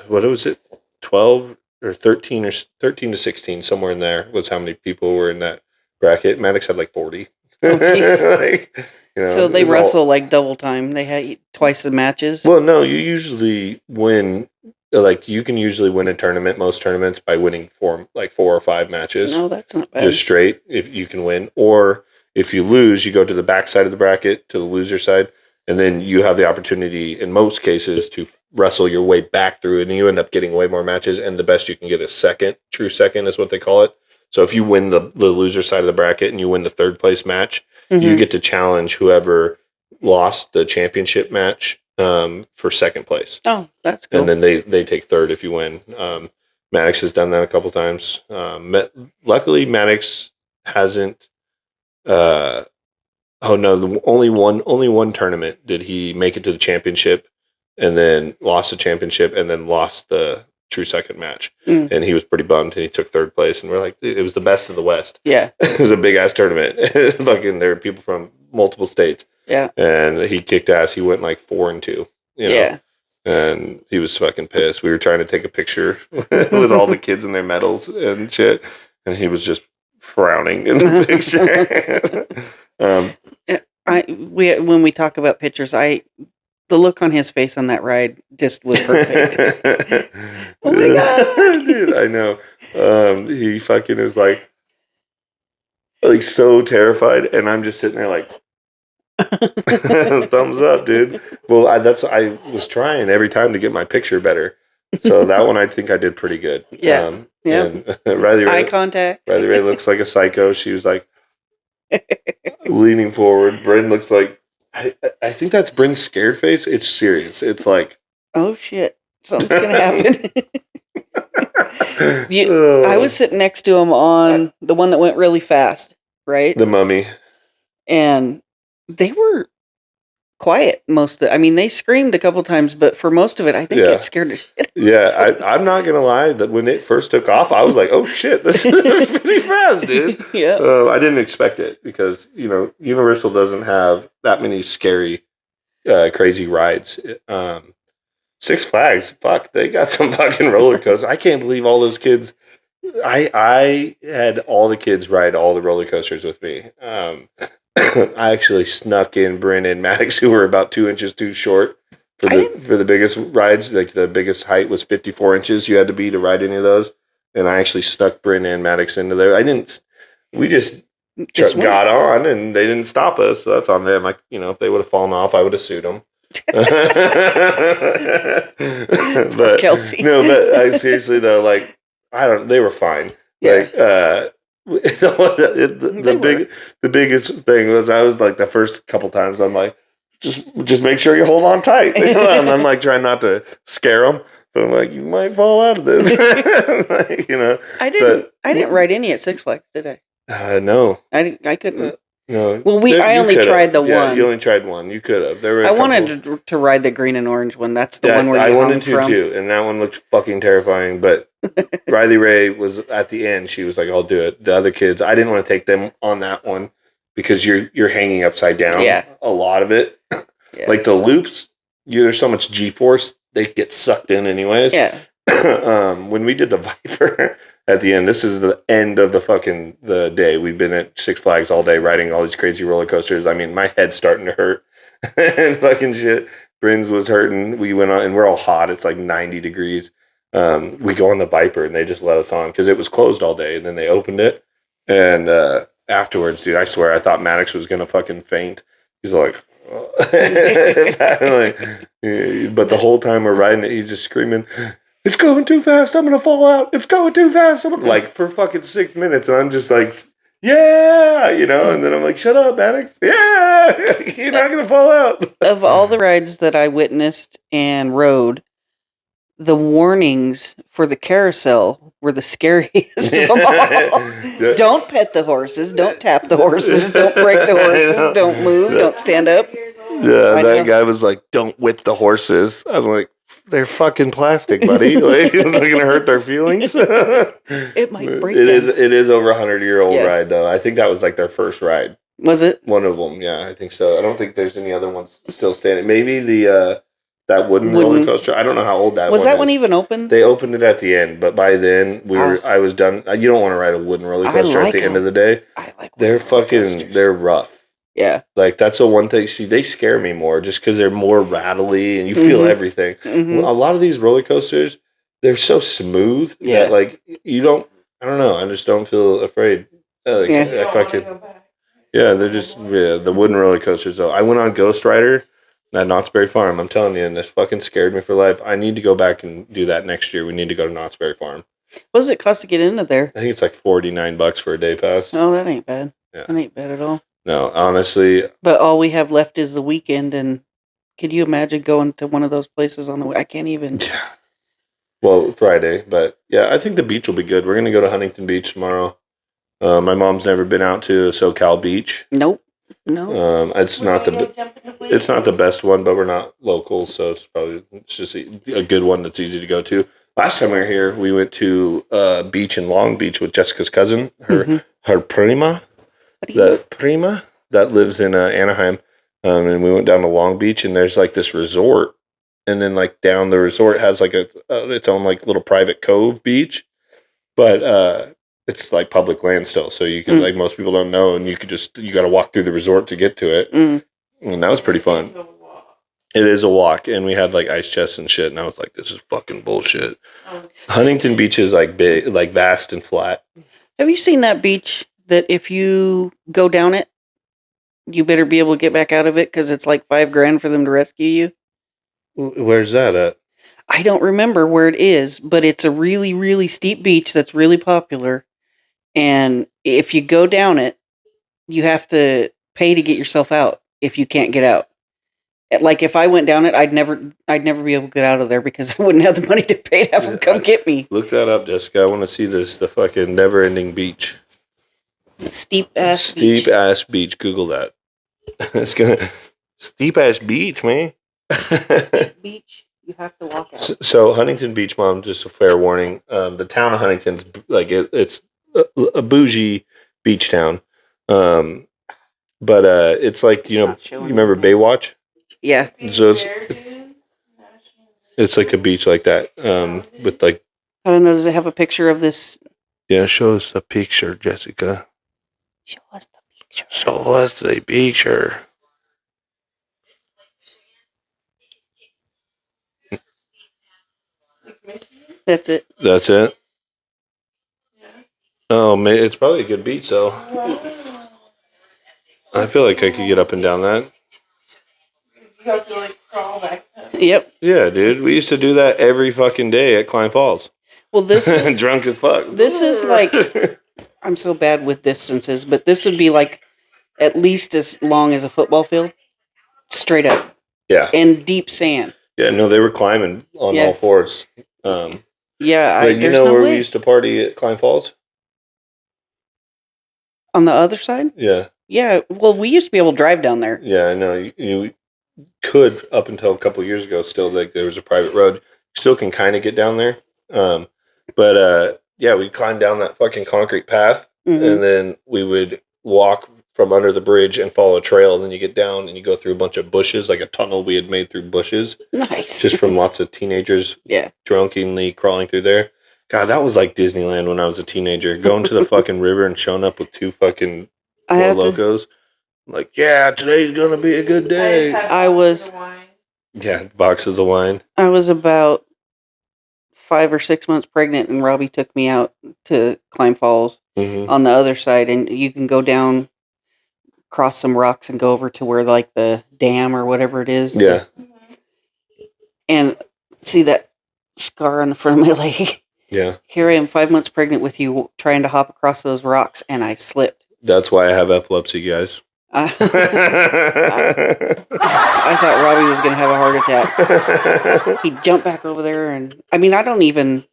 what was it, 12 or 13 to 16, somewhere in there was how many people were in that bracket. Maddox had like 40. Oh, jeez. Like, you know, So they it was wrestle like double time. They had twice the matches. Well, no, you usually win. Like you can usually win a tournament, most tournaments, by winning 4 or 5 matches. No, that's not bad. Just straight, if you can win. Or if you lose, you go to the back side of the bracket, to the loser side, and then you have the opportunity, in most cases, to wrestle your way back through it, and you end up getting way more matches, and the best you can get is second. True second is what they call it. So if you win the loser side of the bracket and you win the 3rd place match, you Mhm. get to challenge whoever lost the championship match for 2nd place. Oh, that's cool. And then they take 3rd if you win. Maddox has done that a couple times. Luckily, Maddox hasn't. Oh no! Only one tournament did he make it to the championship, and then lost the championship, and then lost the true second match. Mm. And he was pretty bummed, and he took 3rd place. And we're like, it was the best of the West. Yeah. It was a big ass tournament. Fucking, there were people from multiple states. Yeah. And he kicked ass. He went like 4-2. You know? Yeah. And he was fucking pissed. We were trying to take a picture with all the kids and their medals and shit, and he was just frowning in the picture. When we talk about pictures, the look on his face on that ride just was perfect. Oh my God. Dude, I know. He fucking is like so terrified, and I'm just sitting there like, thumbs up, dude. Well, I was trying every time to get my picture better. So that one, I think I did pretty good. Yeah. Yeah. And Riley Ray, Eye contact. Riley Ray looks like a psycho. She was like leaning forward. Bryn looks like, I think that's Bryn's scared face. It's serious. It's like, Oh shit, something's gonna happen. oh, I was sitting next to him on the one that went really fast, right? the mummy. And they were quiet they screamed a couple times, but for most of it, I think Yeah. it scared the shit. Yeah, I'm not gonna lie. That when it first took off, I was like, "Oh shit, this is pretty fast, dude." Yeah. I didn't expect it because Universal doesn't have that many scary, crazy rides. Six Flags, fuck, they got some fucking roller coasters. I can't believe all those kids. I had all the kids ride all the roller coasters with me. I actually snuck in Bryn and Maddox, who were about 2 inches too short for the biggest rides. Like the biggest height was 54 inches. You had to be to ride any of those. And I actually snuck Bryn and Maddox into there. We just got on, and they didn't stop us. So that's on them. Like, if they would have fallen off, I would have sued them. But Kelsey. No, but seriously though, like they were fine. Yeah. Like the biggest thing was I was like the first couple times I'm like just make sure you hold on tight. And I'm like trying not to scare them, but I'm like, you might fall out of this. I didn't ride any at Six Flags, did I? No. I couldn't. No. Well, I only tried the one. You only tried one. You could have. I wanted to ride the green and orange one. That's the one where I you wanted hung from. too, and that one looked fucking terrifying. But Riley Ray was at the end. She was like, "I'll do it." The other kids, I didn't want to take them on that one because you're hanging upside down. Yeah. A lot of it, Yeah. like the loops, there's so much G-force they get sucked in anyways. Yeah. When we did the Viper at the end, this is the end of the day. We've been at Six Flags all day riding all these crazy roller coasters. I mean, my head's starting to hurt and fucking shit. Bryn's was hurting. We went on, and we're all hot. It's like 90 degrees. We go on the Viper, and they just let us on because it was closed all day. And then they opened it, and afterwards, dude, I swear I thought Maddox was gonna fucking faint. He's like, but the whole time we're riding it, he's just screaming, "It's going too fast! I'm gonna fall out! It's going too fast!" Like for fucking 6 minutes, and I'm just like, "Yeah," you know. And then I'm like, "Shut up, Maddox! Yeah, you're not gonna fall out." Of all the rides that I witnessed and rode, the warnings for the carousel were the scariest of them all. Don't pet the horses. Don't tap the horses. Don't break the horses. Don't move. Don't stand up. Yeah, I that know. guy was like, "Don't whip the horses." I'm like, "They're fucking plastic, buddy. Like, it's not gonna hurt their feelings." It might break It them. is. It is over 100-year-old Yeah. ride though. I think that was like their first ride. Was it? One of them. Yeah, I think so. I don't think there's any other ones still standing. Maybe the that wooden roller Wooden- coaster. I don't know how old that Was one that is. one even open? They opened it at the end, but by then I was done. You don't want to ride a wooden roller I coaster like at the end them. of the day. I like They're wooden roller fucking. coasters. They're rough. Yeah. Like that's the one thing. See, they scare me more just because they're more rattly and you feel Mhm. everything. Mhm. A lot of these roller coasters, they're so smooth Yeah. that like you don't. I don't know. I just don't feel afraid. Like, Yeah. if I could. Yeah, they're just the wooden roller coasters though. I went on Ghost Rider at Knott's Berry Farm. I'm telling you, and this fucking scared me for life. I need to go back and do that next year. We need to go to Knott's Berry Farm. What does it cost to get into there? I think it's like $49 for a day pass. Oh, that ain't bad. Yeah. That ain't bad at all. No, honestly, But all we have left is the weekend, and could you imagine going to one of those places on the way? I can't even. yeah. Well, Friday, but yeah, I think the beach will be good. We're gonna go to Huntington Beach tomorrow. My mom's never been out to SoCal Beach. Nope. No. It's not the best one, but we're not local, so it's just a good one that's easy to go to. Last time we were here, we went to beach in Long Beach with Jessica's cousin, Mhm. her prima, that lives in Anaheim, and we went down to Long Beach, and there's like this resort, and then like down the resort has like its own like little private cove beach, but it's like public land still, so you can like most people don't know, and you got to walk through the resort to get to it, Mm. and that was pretty fun. It is a walk, and we had like ice chests and shit, and I was like, "This is fucking bullshit." Huntington Beach is like big, like vast and flat. Have you seen that beach that if you go down it, you better be able to get back out of it because it's like $5,000 for them to rescue you? Where's that at? I don't remember where it is, but it's a really, really steep beach that's really popular. And if you go down it, you have to pay to get yourself out if you can't get out. Like if I went down it, I'd never be able to get out of there because I wouldn't have the money to pay to have them come get me. Look that up, Jessica. I want to see the fucking never-ending beach. Steep ass Steep ass beach. Google that. It's gonna steep ass beach, man. beach. You have to walk out. So Huntington Beach, Mom. Just a fair warning. The town of Huntington's like it's a bougie beach town, but it's like It's not showing you remember anything. Baywatch? Yeah. So it's like a beach like that, with like I don't know. Does it have a picture of this? yeah. Show us the picture, Jessica. Show us the picture. Show us the picture. That's it. That's it. Oh man, it's probably a good beach though. I feel like I could get up and down that. You have to like crawl back. Yep. Yeah, dude. We used to do that every fucking day at Klein Falls. Well, this is Drunk as fuck. this is like I'm so bad with distances, but this would be like at least as long as a football field, straight up yeah. and deep sand. Yeah, no, they were climbing on Yeah. all fours. Yeah, But you there's know no where way. we used to party at Klein Falls? On the other side? Yeah. Yeah. Well, we used to be able to drive down there. Yeah, I know. You could up until a couple years ago. Still, like there was a private road. Still can kind of get down there. But yeah, we climbed down that fucking concrete path, Mhm. and then we would walk from under the bridge and follow a trail, and then you get down and you go through a bunch of bushes, like a tunnel we had made through bushes, Nice. just from lots of teenagers Yeah. drunkenly crawling through there. God, that was like Disneyland when I was a teenager. Going to the fucking river and showing up with 2 fucking I Four have to, Locos. Like, yeah, today's gonna be a good day. I was- Yeah, boxes of wine. I was about 5 or 6 months pregnant, and Robbie took me out to Climb Falls Mm-hmm. on the other side, and you can go down, cross some rocks, and go over to where like the dam or whatever it is. Yeah. And see that scar on the front of my leg. Yeah. Here I am, 5 months pregnant with you, trying to hop across those rocks, and I slipped. That's why I have epilepsy, guys. I thought Robbie was going to have a heart attack. He jumped back over there, and I mean, I don't even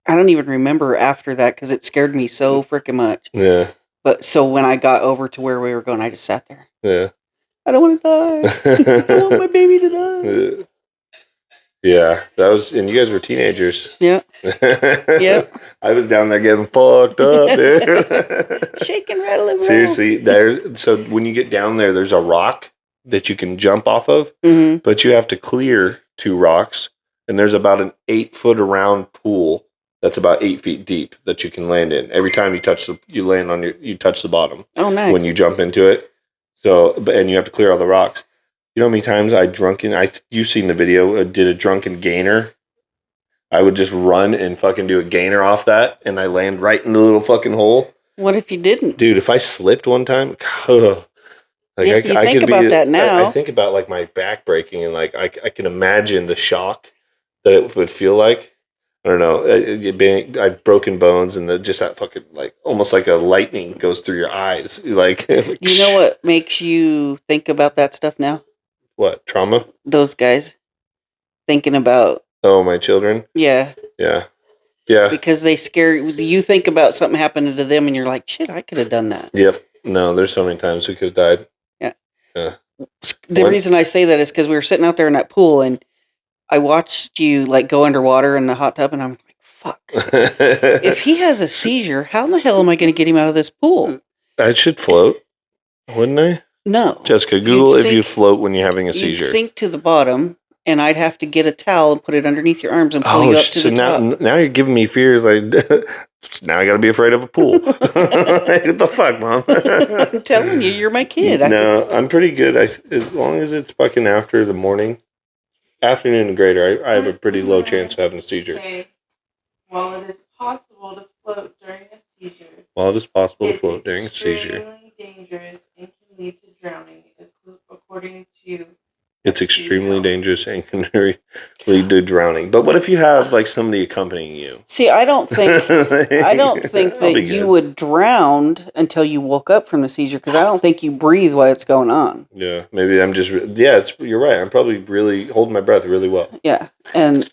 remember after that because it scared me so freaking much. Yeah. But so when I got over to where we were going, I just sat there. Yeah. I don't want to die. I don't want my baby to die. Yeah, that was, and you guys were teenagers. Yeah. Yep. I was down there getting fucked up, dude. Shake and rattle and roll. Seriously, so when you get down there, there's a rock that you can jump off of, Mm-hmm. but you have to clear 2 rocks, and there's about an 8-foot around pool that's about 8 feet deep that you can land in. Every time you touch you touch the bottom Oh, nice. when you jump into it. So, and you have to clear all the rocks. You know how many times you've seen the video, did a drunken gainer. I would just run and fucking do a gainer off that, and I land right in the little fucking hole. What if you didn't? Dude, if I slipped one time, like You think about that now. I think about like my back breaking, and like I can imagine the shock that it would feel like. I don't know. I've broken bones, and just that fucking like almost like a lightning goes through your eyes. Like, You know what makes you think about that stuff now? What, trauma? Those guys thinking about, Oh, my children. yeah, Yeah. Yeah. because they scare you. Think about something happening to them, and you're like, shit, I could have done that. Yep. No, there's so many times we could have died. The One- reason I say that is because we were sitting out there in that pool, and I watched you like go underwater in the hot tub, and I'm like, fuck. If he has a seizure, how in the hell am I going to get him out of this pool? I should float, wouldn't I? No. Jessica, Google if sink- you float when you're having a You'd seizure. sink to the bottom, and I'd have to get a towel and put it underneath your arms and pull you up to so the now top. now you're giving me fears. Like now I got to be afraid of a pool. What the fuck, mom? I'm telling you, you're my kid. No, I'm pretty good. As long as it's fucking after the morning, afternoon and greater, I have a pretty low chance of having a seizure. Okay. While it is possible to float during a seizure, While it is possible to it's float during a seizure, extremely dangerous and can lead to drowning, according to. it's extremely dangerous and can lead to drowning. But what if you have like somebody accompanying you? See, I don't think I'll that be you good. would drown until you woke up from the seizure, because I don't think you breathe while it's going on. Yeah, maybe I'm just. You're right. I'm probably really holding my breath really well. Yeah, and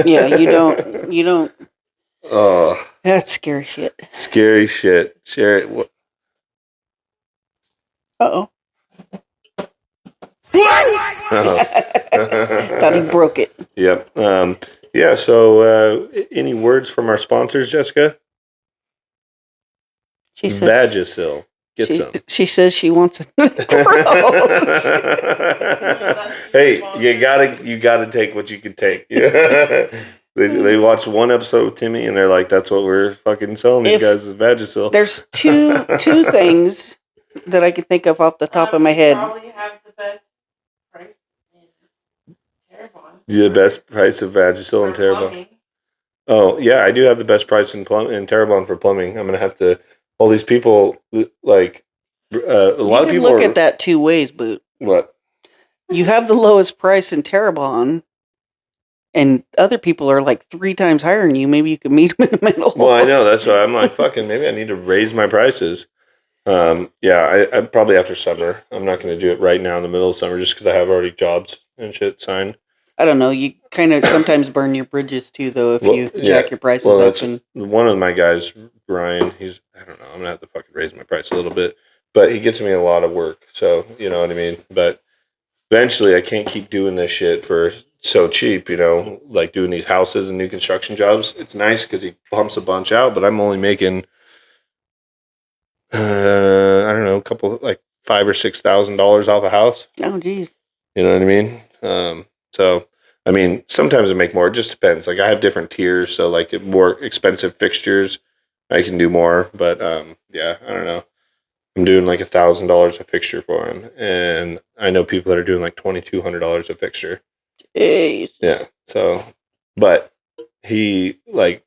yeah, you don't. Oh, That's scary shit. scary shit. Uh-oh. Uh-huh. Thought he broke it. Yep. Yeah. So, any words from our sponsors, Jessica? She says Vagisil. Get she, some. she says she wants it. Gross. Hey, you gotta take what you can take. They watched one episode with Timmy, and they're like, "That's what we're fucking selling these If guys is Vagisil." There's two things that I can think of off the top of my head. Probably have the best price in Terrebonne. The best price of Vagisil in For Terrebonne. plumbing. Oh yeah, I do have the best price in Terrebonne for plumbing. I'm gonna have to. All these people like a lot You of can people look are, at that 2 ways, Boot. What? You have the lowest price in Terrebonne, and other people are like 3 times higher than you. Maybe you could meet them in the middle. Well, I know that's why I'm like fucking. Maybe I need to raise my prices. Yeah, I probably after summer. I'm not going to do it right now in the middle of summer just because I have already jobs and shit signed. I don't know. You kind of sometimes burn your bridges too, though, if Well, you yeah. jack your prices Well, up. that's And one of my guys, Brian. I don't know. I'm gonna have to fucking raise my price a little bit, but he gets me a lot of work. So you know what I mean. But eventually, I can't keep doing this shit for so cheap. You know, like doing these houses and new construction jobs. It's nice because he pumps a bunch out, but I'm only making couple like $5,000 or $6,000 off a house. Oh, geez. You know what I mean? So I mean, sometimes I make more. It just depends. Like I have different tiers, so like more expensive fixtures, I can do more. But yeah, I don't know. I'm doing like $1,000 a fixture for him, and I know people that are doing like $2,200 a fixture. Jeez. Yeah. So, but he like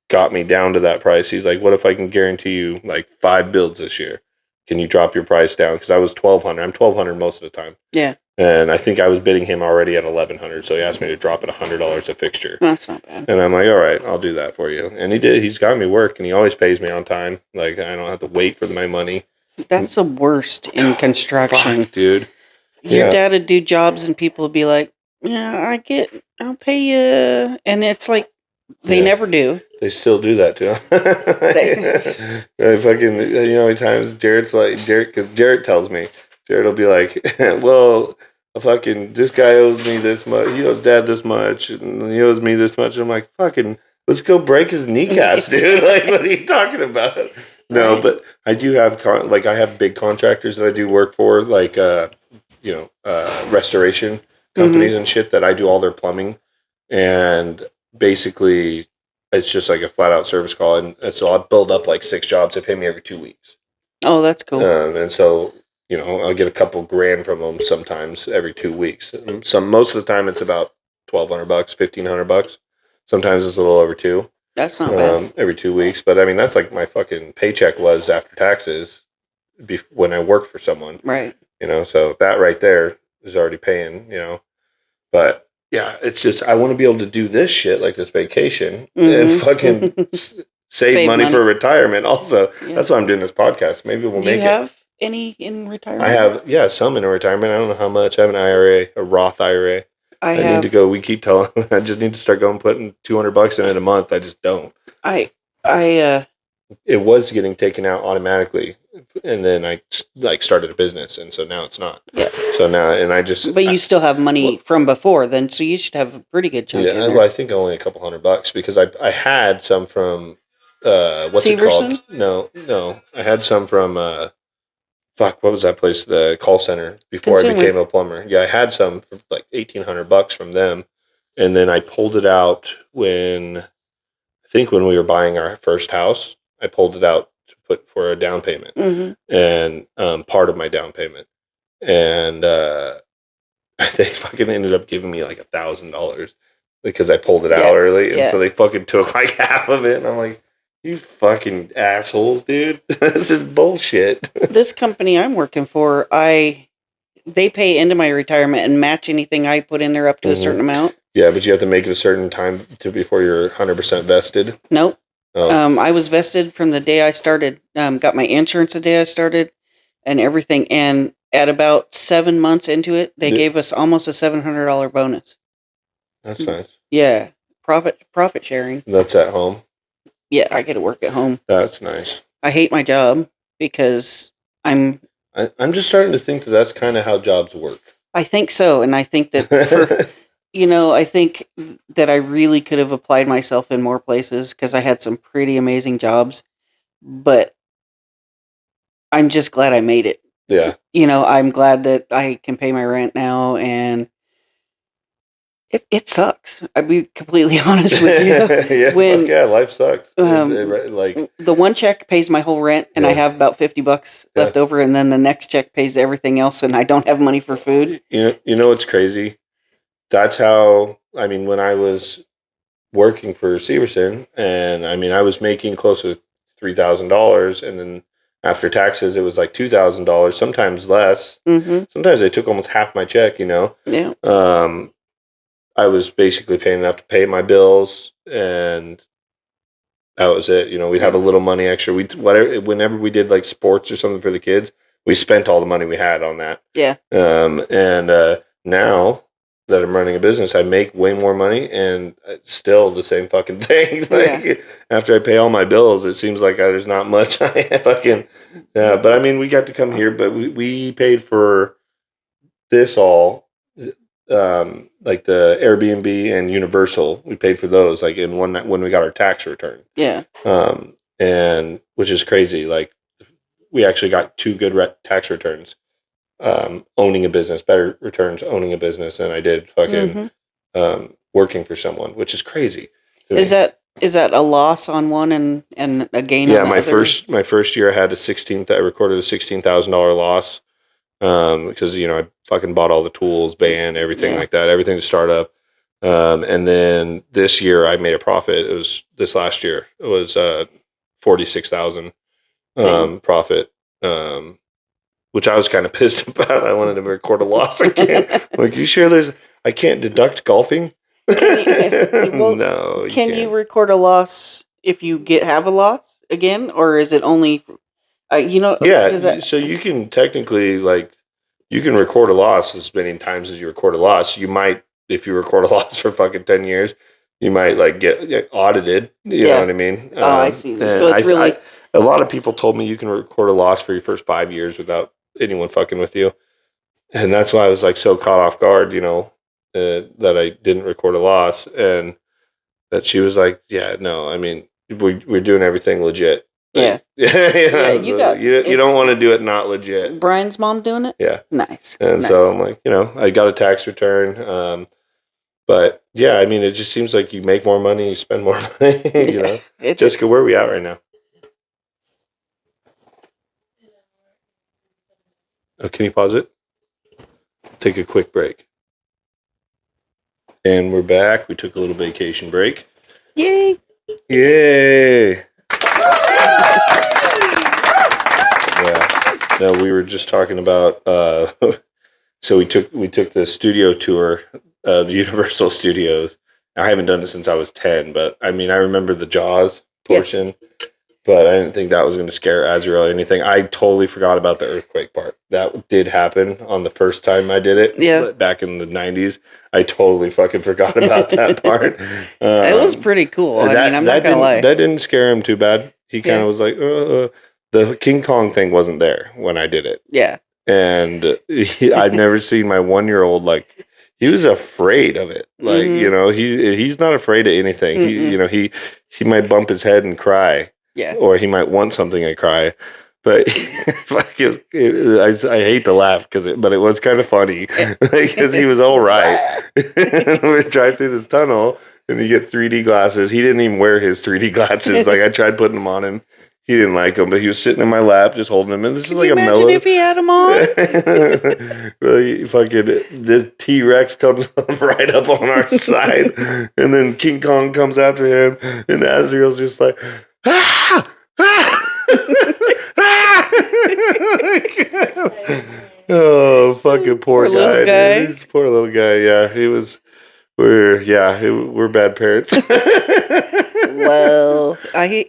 got me down to that price. He's like, "What if I can guarantee you like 5 builds this year? Can you drop your price down?" Because I was 1,200. I'm 1,200 most of the time. Yeah. And I think I was bidding him already at 1,100, so he asked me to drop it $100 a fixture. That's not bad. And I'm like, all right, I'll do that for you. And he did. He's got me work, and he always pays me on time. Like I don't have to wait for my money. That's the worst in construction. Fuck, dude. Your Yeah. dad would do jobs and people would be like, yeah, I'll pay you. And it's like, they Yeah. never do. They still do that to him. I fucking, you know, how many times Jared's like, because Jared tells me, Jared will be like, well, this guy owes me this much. He owes dad this much. And he owes me this much. And I'm like, fucking, let's go break his kneecaps, dude. Like, what are you talking about? No, Right. but I do have, I have big contractors that I do work for, like, restoration companies and shit that I do all their plumbing. And basically, it's just like a flat out service call. And so I'll build up like 6 jobs. They pay me every 2 weeks. Oh, that's cool. And so, you know, I'll get a couple grand from them sometimes every 2 weeks. Most of the time it's about $1,200, $1,500. Sometimes it's a little over 2. That's not bad. Every 2 weeks. But I mean, that's like my fucking paycheck was after taxes when I worked for someone, Right. you know, so that right there is already paying, you know, but yeah, it's just, I want to be able to do this shit like this vacation and Mhm. fucking save Save money money. for retirement. Also, Yeah. that's why I'm doing this podcast. Maybe we'll Do make you it. have any in retirement? I have, yeah, some in a retirement. I don't know how much. I have an IRA, a Roth IRA. I have. need to go. We keep telling. I just need to start going putting $200 in it a month. I just don't. It was getting taken out automatically, and then I like started a business, and so now it's not. Yeah. So now, and I just. But you still have money from before then, so you should have a pretty good chunk in Yeah, there. well, I think only a couple $100 because I had some from what's it Severson? called? No, I had some from what was that place? The call center before I Consumer. became a plumber. Yeah, I had some for like $1,800 from them, and then I pulled it out when we were buying our first house. I pulled it out to put for a down payment Mhm. and part of my down payment, and they fucking ended up giving me like $1,000 because I pulled it out early, and yeah. so they fucking took like half of it, and I'm like, you fucking assholes, dude, this is bullshit. This company I'm working for, they pay into my retirement and match anything I put in there up to a Mhm. certain amount. Yeah, but you have to make it a certain time before you're 100% vested. Nope. Oh, I was vested from the day I started. Got my insurance the day I started, and everything. And at about 7 months into it, they Yeah. gave us almost a $700 bonus. that's nice. Yeah, profit sharing. That's at home. Yeah, I get to work at home. That's nice. I hate my job because I'm I'm just starting to think that that's kind of how jobs work. I think so, and I think that for I think that I really could have applied myself in more places because I had some pretty amazing jobs, but I'm just glad I made it. Yeah. I'm glad that I can pay my rent now, and it sucks. I'll be completely honest with you. Yeah, When- fuck yeah, life sucks. The one check pays my whole rent, and I Yeah. have about $50 Yeah. left over, and then the next check pays everything else, and I don't have money for food. you know what's crazy? That's how, I mean, when I was working for Severson, and I mean, I was making close to $3,000, and then after taxes, it was like $2,000, sometimes less. Mm-hmm. Sometimes they took almost half my check, Yeah. I was basically paying enough to pay my bills, and that was it. We'd have a little money extra. Whenever we did like sports or something for the kids, we spent all the money we had on that. Yeah. And now that I'm running a business, I make way more money, and it's still the same fucking thing. After I pay all my bills, it seems like there's not much. But I mean, we got to come here, but we paid for this all. Like the Airbnb and Universal, we paid for those like in when we got our tax return. Yeah. And which is crazy. Like we actually got 2 good tax returns. Owning a business, better returns owning a business than I did fucking working for someone, which is crazy. Is that a loss on one and a gain on the my other? my first year I had I recorded a $16,000 loss because I fucking bought all the tools, band, everything like that, everything to start up. And then this year I made a profit. It was this last year. It was 46,000 profit. Which I was kind of pissed about. I wanted to record a loss again. Like, you sure I can't deduct golfing? No. Can you record a loss if you have a loss again, or is it only, Yeah, so you can technically, you can record a loss as many times as you record a loss. You might, if you record a loss for fucking 10 years, you might, get audited. You know what I mean? Oh, I see. So it's really... a lot of people told me you can record a loss for your first 5 years without anyone fucking with you. And that's why I was, so caught off guard, that I didn't record a loss. And that she was like, yeah, no, I mean, we're doing everything legit. Yeah. You don't want to do it not legit. Brian's mom doing it? Yeah. Nice. And so I'm like, I got a tax return. But yeah, I mean, it just seems like you make more money, you spend more money, Jessica, where are we at right now? Oh, can you pause it? Take a quick break. And we're back. We took a little vacation break. Yay! Yay! Yeah. No, we were just talking about. So we took the studio tour, the Universal Studios. I haven't done it since I was 10, but I mean, I remember the Jaws portion. Yes. But I didn't think that was going to scare Azrael or anything. I totally forgot about the earthquake part. That did happen on the first time I did it. Yeah. Back in the 90s. I totally fucking forgot about that part. It was pretty cool. I'm not going to lie. That didn't scare him too bad. He kind of was like, the King Kong thing wasn't there when I did it. Yeah. And I've never seen my 1-year-old, he was afraid of it. He's not afraid of anything. Mm-hmm. He might bump his head and cry. Yeah. Or he might want something and cry. But I hate to laugh but it was kind of funny because he was all right. We drive through this tunnel and you get 3D glasses. He didn't even wear his 3D glasses. I tried putting them on him. He didn't like them, but he was sitting in my lap just holding them. And this is like a mellow. Imagine if he had them on. The T-Rex comes right up on our side, and then King Kong comes after him, and Azrael's just like, ah! Oh, fucking poor guy. Dude. Poor little guy. Yeah, we're bad parents. Well, I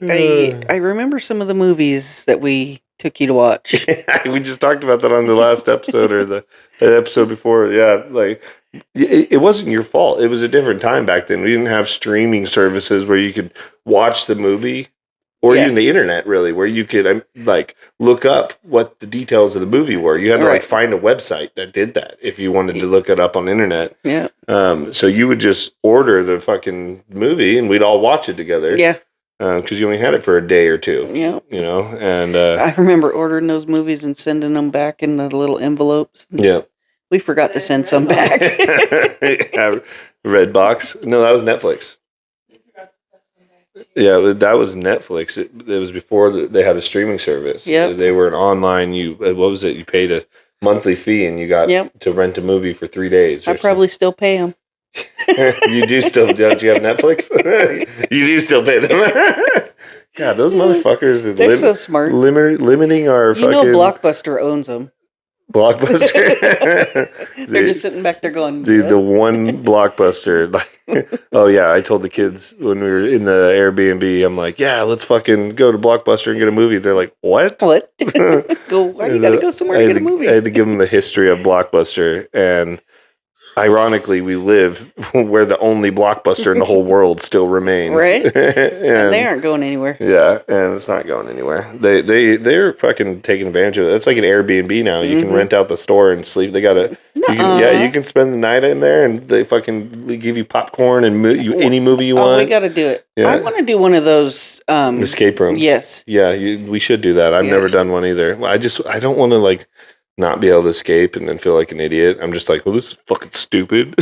remember some of the movies that we took you to watch. We just talked about that on the last episode or the episode before. Yeah, it wasn't your fault. It was a different time back then. We didn't have streaming services where you could watch the movie. Or even the internet, really, where you could look up what the details of the movie were. You had to find a website that did that if you wanted to look it up on the internet. Yeah. So you would just order the fucking movie, and we'd all watch it together. Yeah. Because you only had it for a day or two. Yeah. And I remember ordering those movies and sending them back in the little envelopes. Yeah. We forgot to send some back. Redbox. No, that was Netflix. Yeah, that was Netflix. It was before they had a streaming service. Yeah, they were an online. What was it? You paid a monthly fee and you got to rent a movie for 3 days. I probably still pay them. You do still? Don't you have Netflix? You do still pay them. God, those motherfuckers! They're so smart. Limiting our. Blockbuster owns them. Blockbuster. They're just sitting back there going. The one Blockbuster. Oh yeah, I told the kids when we were in the Airbnb, I'm like, yeah, let's fucking go to Blockbuster and get a movie. They're like, what? What? Why do you gotta go somewhere to get a movie? I had to give them the history of Blockbuster, and ironically, we live where the only Blockbuster in the whole world still remains. Right? and they aren't going anywhere. Yeah, and it's not going anywhere. They're fucking taking advantage of it. It's like an Airbnb now. You can rent out the store and sleep. They got a You can spend the night in there, and they fucking give you popcorn and any movie you Oh, want. we got to do it. Yeah. I want to do one of those. Escape rooms. Yes. Yeah, we should do that. I've Yeah. never done one either. I don't want to like not be able to escape and then feel like an idiot. I'm just like, well, this is fucking stupid.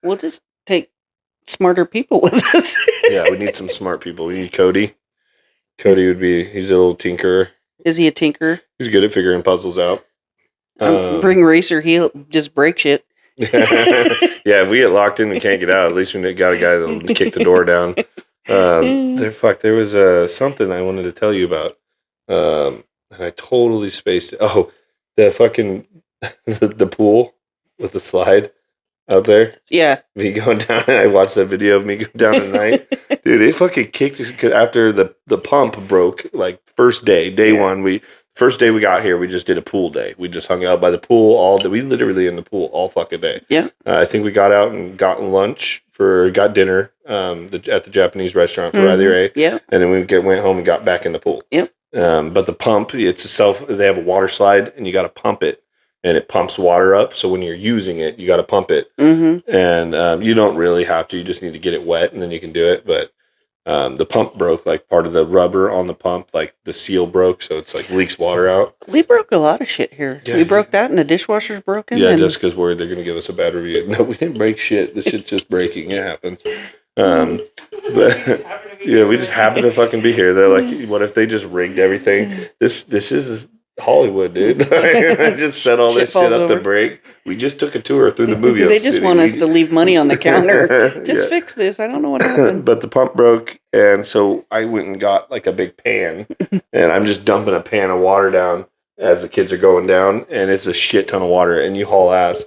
We'll just take smarter people with us. Yeah, we need some smart people. We need Cody. Cody he's a little tinkerer. Is he a tinker? He's good at figuring puzzles out. Bring Racer. He'll just break shit. Yeah, if we get locked in and can't get out, at least we got a guy that'll kick the door down. There was something I wanted to tell you about, and I totally spaced it. Oh, the fucking the pool with the slide out there. Yeah. Me going down, and I watched that video of me going down at night. Dude, it fucking kicked us after the pump broke. Like first day one, first day we got here, we just did a pool day. We just hung out by the pool all day. We literally in the pool all fucking day. Yeah. I think we got out and got dinner at the Japanese restaurant for Ray. Yeah. And then we went home and got back in the pool. Yep. But the pump, they have a water slide, and you got to pump it, and it pumps water up. So when you're using it, you got to pump it. Mm-hmm. And you don't really have to. You just need to get it wet, and then you can do it. But the pump broke, like part of the rubber on the pump, like the seal broke, so it's like leaks water out. We broke a lot of shit here. Yeah. We broke that, and the dishwasher's broken. Yeah, and Jessica's worried they're going to give us a bad review. No, we didn't break shit. The shit's just breaking. It happens. But yeah, we just happen to fucking be here. They're like, what if they just rigged everything? This is Hollywood, dude. I just set all this shit up to break. We just took a tour through the movie. They just want us to leave money on the counter. Just fix this. I don't know what happened. But the pump broke, and so I went and got like a big pan, and I'm just dumping a pan of water down as the kids are going down, and it's a shit ton of water, and you haul ass.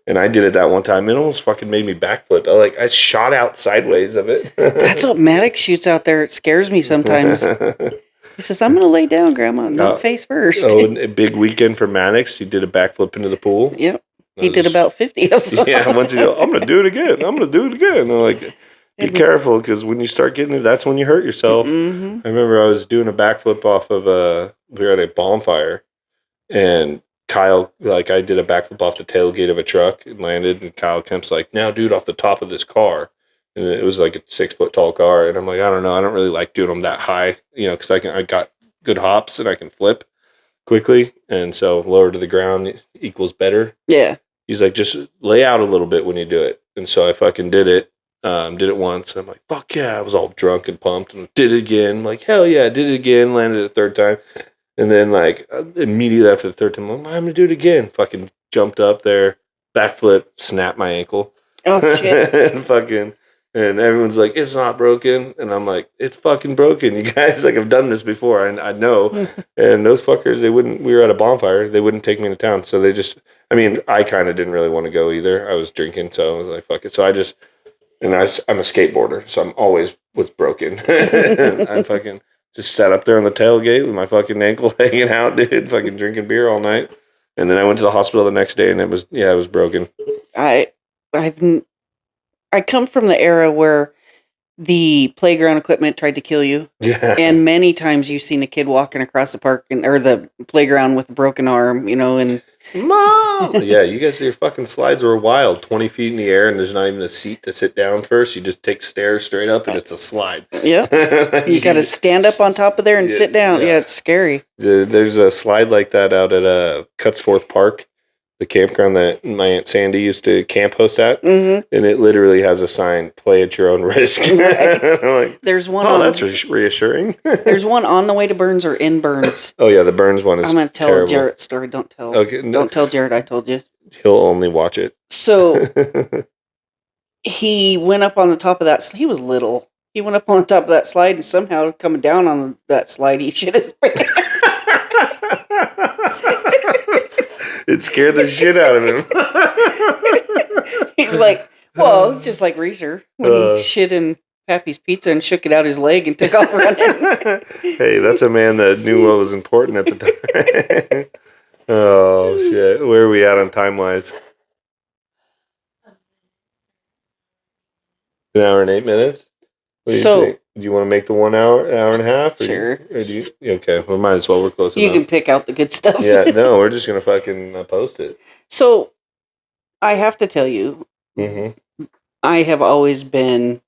And I did it that one time. It almost fucking made me backflip. I shot out sideways of it. That's what Maddox shoots out there. It scares me sometimes. He says, "I'm going to lay down, Grandma, not face first." Oh, and a big weekend for Maddox. He did a backflip into the pool. Yep. He did about 50 of them. Yeah, once he goes, I'm going to do it again. I'm going to do it again. And I'm like, be careful, because when you start getting it, that's when you hurt yourself. Mm-hmm. I remember I was doing a backflip off of we were at a bonfire, and Kyle, I did a backflip off the tailgate of a truck and landed, and Kyle Kemp's like, now, dude, off the top of this car. And it was like a 6 foot tall car. And I'm like, I don't know. I don't really like doing them that high, because I got good hops and I can flip quickly. And so lower to the ground equals better. Yeah. He's like, just lay out a little bit when you do it. And so I fucking did it. Did it once. I'm like, fuck yeah. I was all drunk and pumped, and did it again. I'm like, hell yeah. Did it again. Landed it a third time. And then immediately after the third time, I'm going to do it again. Fucking jumped up there, backflip, snapped my ankle. Oh, shit. And everyone's like, it's not broken. And I'm like, it's fucking broken. You guys, I've done this before. And I know. And those fuckers, we were at a bonfire. They wouldn't take me into town. So I kind of didn't really want to go either. I was drinking. So I was like, fuck it. So I'm a skateboarder. So I'm always was broken. And I fucking just sat up there on the tailgate with my fucking ankle hanging out, dude, fucking drinking beer all night. And then I went to the hospital the next day, and it was broken. I come from the era where the playground equipment tried to kill you. Yeah. And many times you've seen a kid walking across the park or the playground with a broken arm, and Mom! Yeah, you guys, your fucking slides are wild. 20 feet in the air, and there's not even a seat to sit down first. You just take stairs straight up, and it's a slide. Yeah. You got to stand up on top of there and sit down. Yeah, it's scary. There's a slide like that out at Cutsforth Park, the campground that my Aunt Sandy used to camp host at. Mm-hmm. And it literally has a sign, play at your own risk. Right. I'm like, there's one that's reassuring. There's one on the way to Burns or in Burns. Oh, yeah, the Burns one is I'm going to tell terrible. Jarrett's story. Don't tell. Okay, no. Don't tell Jarrett I told you. He'll only watch it. So he went up on the top of that. He was little. He went up on the top of that slide, and somehow coming down on that slide, he shit his pants. It scared the shit out of him. He's like, well, it's just like Reeser when he shit in Pappy's Pizza and shook it out his leg and took off running. Hey, that's a man that knew what was important at the time. Oh, shit. Where are we at on time-wise? An hour and 8 minutes? What do you think? Do you want to make the 1 hour, an hour and a half? Sure. Or do you, okay, well, might as well. We're close You enough. can pick out the good stuff. Yeah, no, we're just going to fucking post it. So I have to tell you, Mm-hmm. I have always been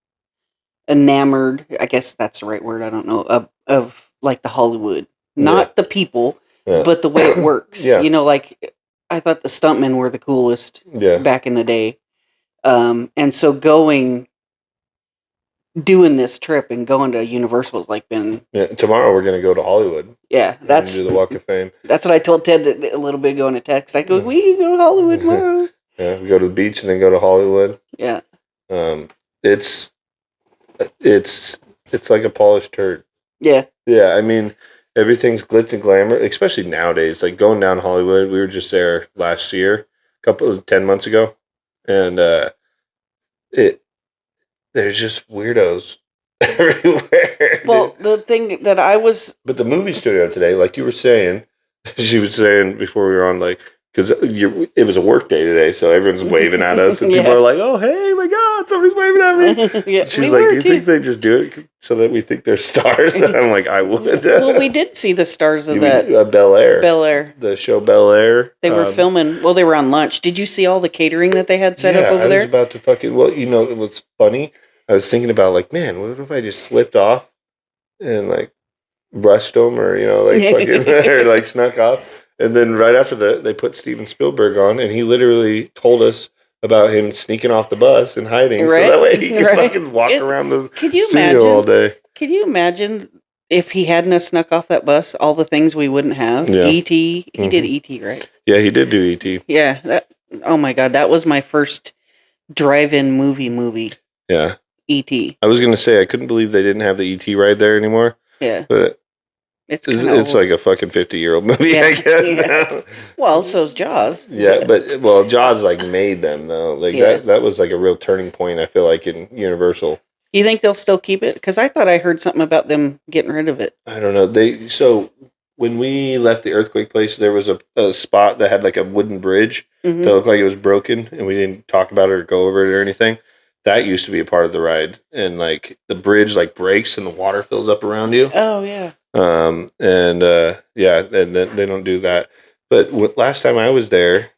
enamored. I guess that's the right word. I don't know of like the Hollywood, not the people, Yeah. but the way it works. Yeah. You know, like I thought the stuntmen were the coolest Yeah. back in the day. And so doing this trip and going to Universal has like been, Yeah. Tomorrow we're gonna go to Hollywood. yeah, We're gonna that's do the Walk of Fame. that's what I told Ted a little bit ago in a text. I go, we can go to Hollywood tomorrow. Yeah, we go to the beach and then go to Hollywood. Yeah. It's like a polished turd. Yeah. Yeah, I mean everything's glitz and glamour, especially nowadays. Like going down Hollywood, we were just there last year, 10 months ago, and there's just weirdos everywhere. Well, the thing that I was, But the movie studio today, like you were saying, she was saying before we were on, like, because it was a work day today, so everyone's waving at us, and people Yeah. are like, "Oh, hey, my God, somebody's waving at me." yeah, She's we like, were "Do you too. think they just do it so that we think they're stars?" And I'm like, "I would." Well, we did see the stars of that Bel Air, Bel Air. the show Bel Air. They were filming. Well, they were on lunch. Did you see all the catering that they had set up over I was there? about to fucking. Well, you know, it was funny. I was thinking about like, man, what if I just slipped off and like brushed them, or like fucking, or like snuck off. And then right after that, they put Steven Spielberg on, and he literally told us about him sneaking off the bus and hiding, Right. so that way he could Right. fucking walk around the Could you studio imagine? all day. Could you imagine if he hadn't have snuck off that bus, all the things we wouldn't have? Yeah. E.T. He did Mhm. E.T., right? Yeah, he did do E.T. Yeah. Oh my God, that was my first drive-in movie. Yeah, E.T. I was gonna say I couldn't believe they didn't have the E.T. ride there anymore, Yeah. but It's it's, kind of it's like a fucking 50-year-old movie, Yeah, I guess. yes. Now. Well, so's Jaws. Yeah, but well, Jaws like made them though. Like Yeah. that was like a real turning point. I feel like in Universal. You think they'll still keep it? Because I thought I heard something about them getting rid of it. I don't know. So when we left the earthquake place, there was a spot that had like a wooden bridge Mhm. that looked like it was broken, and we didn't talk about it or go over it or anything. That used to be a part of the ride, and like the bridge like breaks and the water fills up around you. Oh yeah. Yeah, and then they don't do that. But last time I was there,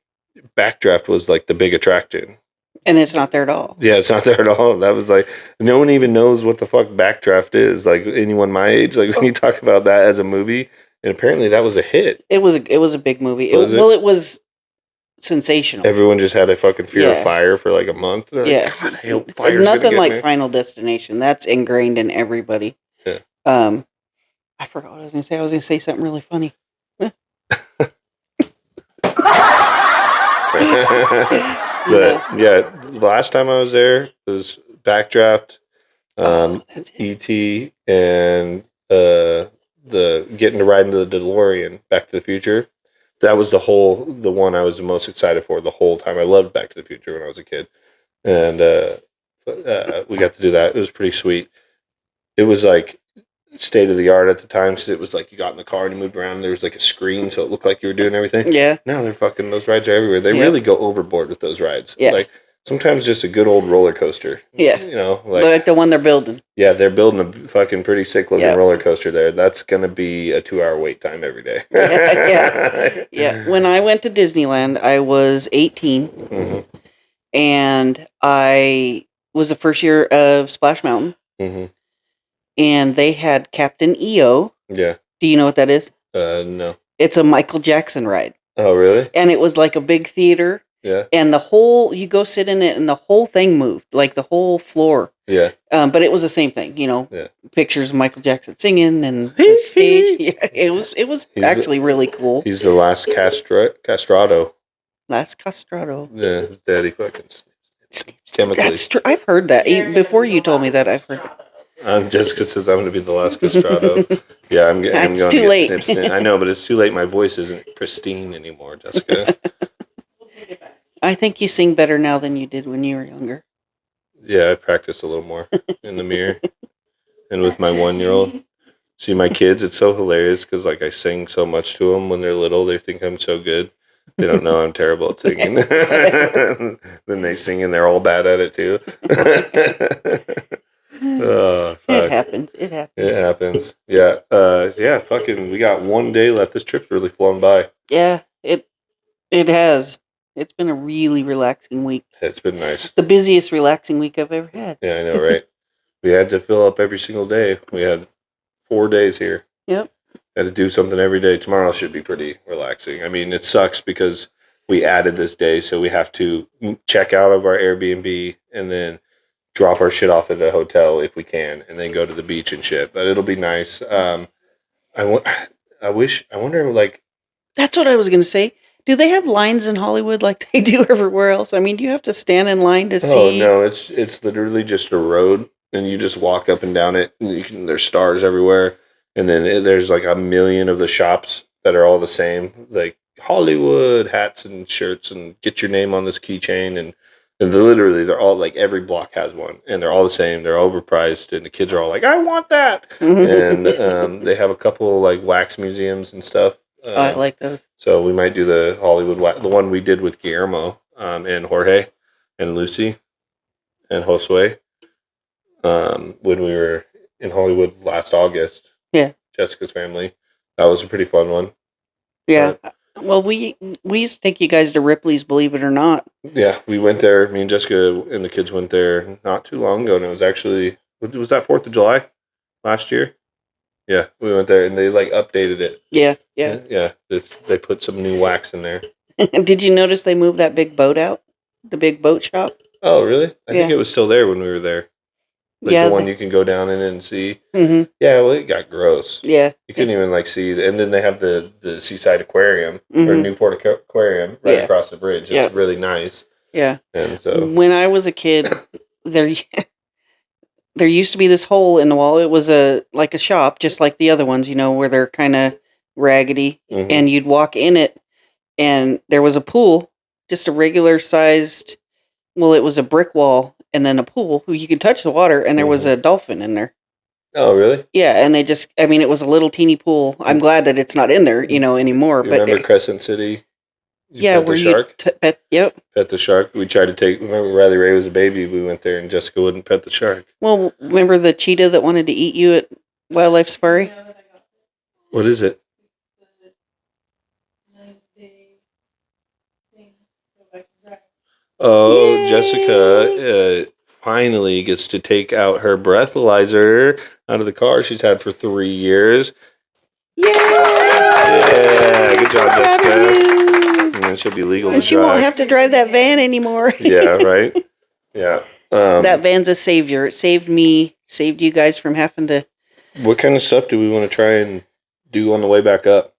Backdraft was like the big attraction. And it's not there at all. Yeah, it's not there at all. That was like no one even knows what the fuck Backdraft is. Like anyone my age, like when you talk about that as a movie, and apparently that was a hit. It was a big movie. Was it? Well, it was sensational. Everyone just had a fucking fear Yeah. of fire for like a month. They're Yeah. like, God, I hope fire's gonna Nothing get like me. Final Destination. That's ingrained in everybody. Yeah. I forgot what I was going to say. I was going to say something really funny. But yeah, last time I was there was Backdraft, Oh, that's it. E.T., and the getting to ride into the DeLorean, Back to the Future. That was the one I was the most excited for the whole time. I loved Back to the Future when I was a kid, and we got to do that. It was pretty sweet. It was like state of the art at the time because it was like you got in the car and you moved around. There was like a screen, so it looked like you were doing everything. Yeah. Now they're fucking, those rides are everywhere. They Yeah. really go overboard with those rides. Yeah. Like sometimes just a good old roller coaster. Yeah. You know, Like the one they're building. yeah, they're building a fucking pretty sick looking Yeah. roller coaster there. That's going to be a 2-hour wait time every day. Yeah. Yeah. When I went to Disneyland, I was 18 Mhm. and I was the first year of Splash Mountain Mhm. and they had Captain EO. Yeah. Do you know what that is? No. It's a Michael Jackson ride. Oh, really? And it was like a big theater. Yeah. And you go sit in it and the whole thing moved, like the whole floor. Yeah. But it was the same thing, Yeah. pictures of Michael Jackson singing and the stage. Yeah, it was He's actually really cool. He's the last castrato. Last Castrato. Yeah, his daddy fucking chemically. That's true. I've heard that. Before you told me that, I've heard that. Jessica says I'm going to be the last castrato. Yeah, I'm going It's to too get late. snips in. I know, but it's too late. My voice isn't pristine anymore, Jessica. We'll take it back. I think you sing better now than you did when you were younger. Yeah, I practice a little more in the mirror and with my 1-year-old. See my kids, it's so hilarious because like I sing so much to them when they're little. They think I'm so good. They don't know I'm terrible at singing. Then they sing and they're all bad at it too. Oh, It fuck. happens. It happens. It happens. Yeah. Yeah, fucking we got one day left. This trip's really flown by. Yeah, it has. It's been a really relaxing week. It's been nice. The busiest relaxing week I've ever had. Yeah, I know, right? We had to fill up every single day. We had 4 days here. Yep. Had to do something every day. Tomorrow should be pretty relaxing. I mean, it sucks because we added this day, so we have to check out of our Airbnb and then drop our shit off at a hotel if we can, and then go to the beach and shit. But it'll be nice. I wonder, like, That's what I was going to say. Do they have lines in Hollywood like they do everywhere else? I mean, do you have to stand in line to see? oh no, it's literally just a road, and you just walk up and down it. And there's stars everywhere, and then there's like a million of the shops that are all the same, like Hollywood hats and shirts, and get your name on this keychain, and they're all like every block has one, and they're all the same. They're overpriced, and the kids are all like, "I want that!" And they have a couple like wax museums and stuff. I like those. So we might do the Hollywood, the one we did with Guillermo and Jorge and Lucy and Josue when we were in Hollywood last August. Yeah. Jessica's family. That was a pretty fun one. Yeah. Well, we used to take you guys to Ripley's, believe it or not. Yeah, we went there. Me and Jessica and the kids went there not too long ago, and it was actually, was that 4th of July last year? Yeah, we went there, and they like updated it. Yeah, yeah. Yeah, they put some new wax in there. Did you notice they moved that big boat out? The big boat shop? Oh, really? I think Yeah. it was still there when we were there. Like Yeah, the one you can go down in and see. Mm-hmm. Yeah, well, it got gross. Yeah. You couldn't even like see. And then they have the Seaside Aquarium or Mhm. Newport Aquarium right Yeah. across the bridge. It's Yeah. really nice. Yeah. And so, When I was a kid, there there used to be this hole in the wall. It was like a shop, just like the other ones, where they're kind of raggedy, mhm. and you'd walk in it, and there was a pool, just a regular sized. Well, it was a brick wall, and then a pool. You could touch the water, and there was a dolphin in there. Oh, really? Yeah, and it was a little teeny pool. I'm glad that it's not in there, anymore. You But remember Crescent City? yeah, pet where the shark? yep. Pet the shark. We tried to take. Remember, Riley Ray was a baby. We went there, and Jessica wouldn't pet the shark. Well, remember the cheetah that wanted to eat you at Wildlife Safari? You know that I got What is it? the 9-day thing. Go back to drive. Oh, Yay! Jessica finally gets to take out her breathalyzer out of the car she's had for 3 years. Yay! Yeah, good job, So proud of Jessica. you. And then she'll be legal And to she won't drive. have to drive that van anymore. Yeah, right? Yeah. That van's a savior. It saved me, saved you guys from having to. What kind of stuff do we want to try and do on the way back up?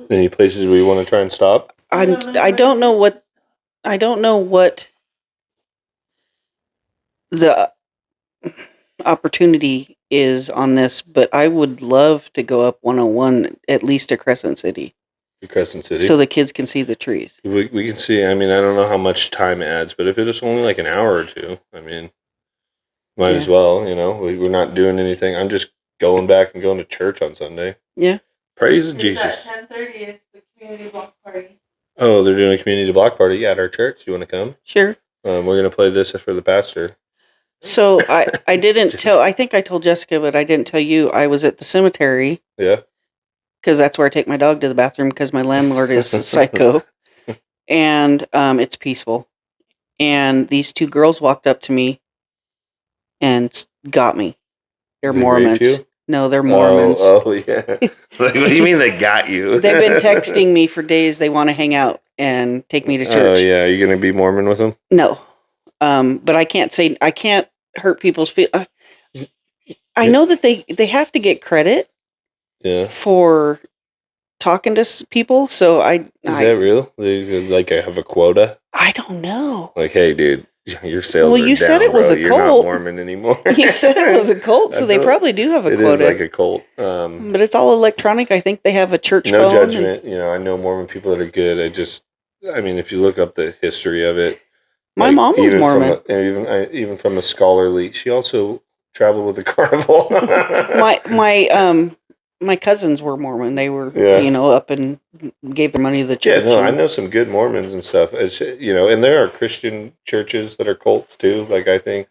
Any places we want to try and stop? I don't know what the opportunity is on this, but I would love to go up 101 at least to Crescent City, To Crescent City. so the kids can see the trees. we can see. I mean, I don't know how much time it adds, but if it is only like an hour or two, I mean, might as Yeah. well. We're not doing anything. I'm just going back and going to church on Sunday. Yeah. Praise It's Jesus. at 10:30 is the community block party. Oh, they're doing a community block party at our church. You want to come? Sure. We're going to play this for the pastor. So I didn't Just- tell. I think I told Jessica, but I didn't tell you. I was at the cemetery Yeah. because that's where I take my dog to the bathroom because my landlord is a psycho, and it's peaceful. And these two girls walked up to me and got me. They're They Mormons. raped you? No, they're Mormons. Oh, yeah. Like, what do you mean they got you? They've been texting me for days. They want to hang out and take me to church. Oh, yeah. Are you going to be Mormon with them? No, but I can't hurt people's feelings. I know that they have to get credit Yeah. for talking to people. So Is that real? They like have a quota? I don't know. Like, hey, dude, your sales Well, are you down, said it was bro. a You're cult. not Mormon anymore. You said it was a cult, so I they feel probably do have a It quota. is like a cult. But it's all electronic. I think they have a church No phone. judgment. I know Mormon people that are good. I mean, if you look up the history of it, My like, mom was even Mormon. Even from a scholarly, she also traveled with the carnival. My cousins were Mormon. They were Yeah. up and gave their money to the Yeah, church. no, I and- know some good Mormons and stuff. It's and there are Christian churches that are cults too. Like I think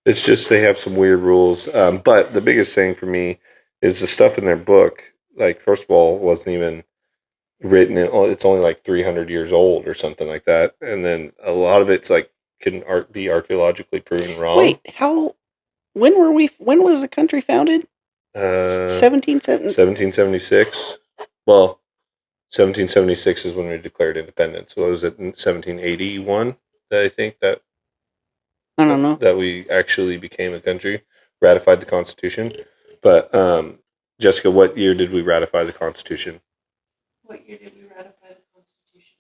it's just they have some weird rules. But the biggest thing for me is the stuff in their book. Like first of all, wasn't even written in, it's only like 300 years old or something like that, and then a lot of it's like can be archaeologically proven wrong. Wait, when was the country founded? 1776. Well, 1776 is when we declared independence. So it was in 1781 that I think that I don't know. that we actually became a country, ratified the Constitution. But Jessica, what year did we ratify the Constitution? What year did we ratify the Constitution?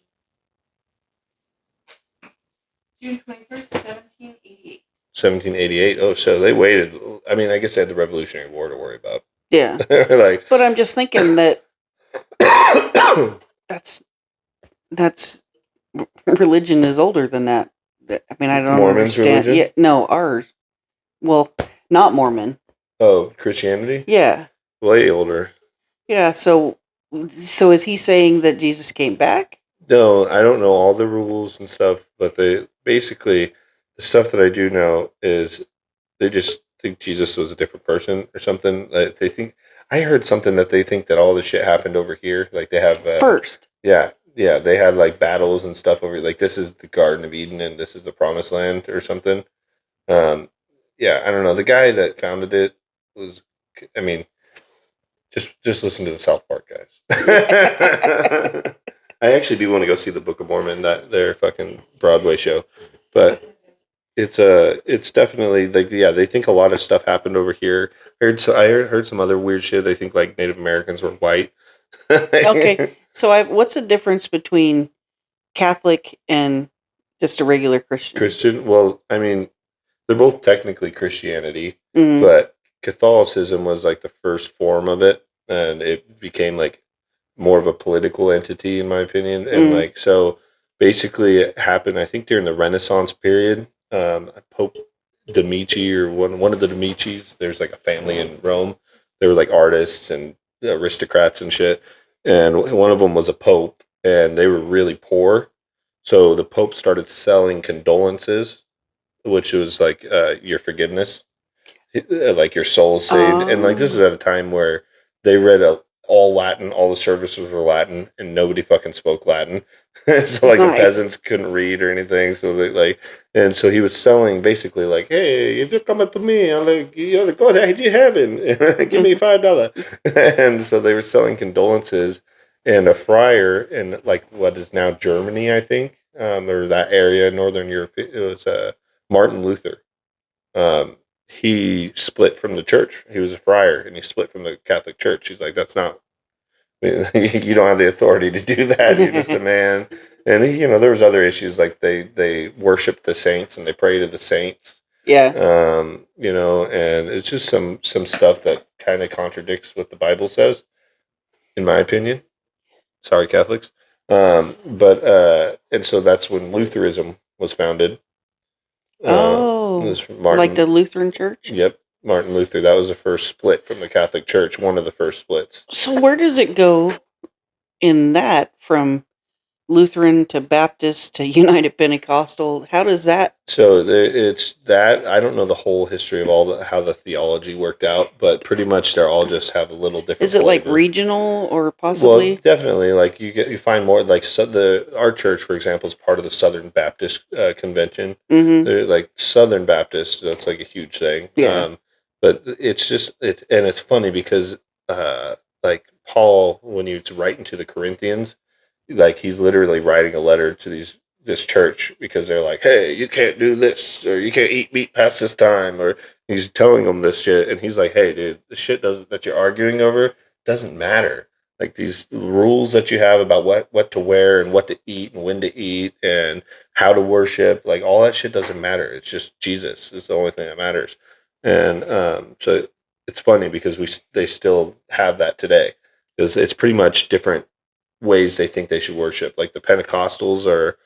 June 21st, 1788. 1788. Oh, so they waited. I mean, I guess they had the Revolutionary War to worry about. Yeah. Like, But I'm just thinking that that's religion is older than that. I mean, I don't Mormons' understand. religion? Yeah, no, ours. Well, not Mormon. oh, Christianity? Yeah. Way older. Yeah, so is he saying that Jesus came back? No, I don't know all the rules and stuff, but they basically the stuff that I do know is they just think Jesus was a different person or something. Like they think I heard something that they think that all this shit happened over here. Like they have First. yeah, they had like battles and stuff over. Like this is the Garden of Eden and this is the Promised Land or something. Yeah, I don't know. The guy that founded it was, I mean, just listen to the South Park guys. I actually do want to go see the Book of Mormon, that their fucking Broadway show, but it's definitely like they think a lot of stuff happened over here. I heard some other weird shit. They think like Native Americans were white. Okay. So what's the difference between Catholic and just a regular Christian? Christian. Well, I mean, they're both technically Christianity, Mhm. but Catholicism was like the first form of it, and it became like more of a political entity, in my opinion. And like so, basically, it happened. I think during the Renaissance period, Pope Damici or one of the Damicis. There's like a family in Rome. They were like artists and aristocrats and shit. And one of them was a pope, and they were really poor. So the pope started selling condolences, which was like your forgiveness, like your soul is saved. And like this is at a time where they read all Latin, all the services were Latin, and nobody fucking spoke Latin. So like the peasants couldn't read or anything. So they like, and so he was selling basically like, hey, if you come to me, I'm like, you to go to heaven, give me $5. And so they were selling condolences, and a friar in like what is now Germany, I think, or that area, Northern Europe. It was Martin Luther. He split from the church. He was a friar, and he split from the Catholic Church. He's like, that's not. You don't have the authority to do that. You're just a man. And there was other issues like they worship the saints and they pray to the saints. Yeah. And it's just some stuff that kind of contradicts what the Bible says, in my opinion. Sorry, Catholics. And so that's when Lutheranism was founded. Like the Lutheran Church? Yep. Martin Luther. That was the first split from the Catholic Church, one of the first splits. So where does it go in that from Lutheran to Baptist to United Pentecostal? How does that? So it's that. I don't know the whole history of how the theology worked out, but pretty much they all just have a little different. Is it like regional or possibly? Well, definitely. Like you find more like our church, for example, is part of the Southern Baptist Convention. Mm-hmm. They're like Southern Baptist. That's like a huge thing. Yeah. But it's just and it's funny because like Paul, when he's writing to the Corinthians, like he's literally writing a letter to this church because they're like, hey, you can't do this, or you can't eat meat past this time, or he's telling them this shit, and he's like, hey, dude, the shit that you're arguing over doesn't matter. Like these rules that you have about what to wear and what to eat and when to eat and how to worship, like all that shit doesn't matter. It's just Jesus is the only thing that matters. And so it's funny because they still have that today. Because it's pretty much different ways they think they should worship. Like the Pentecostals are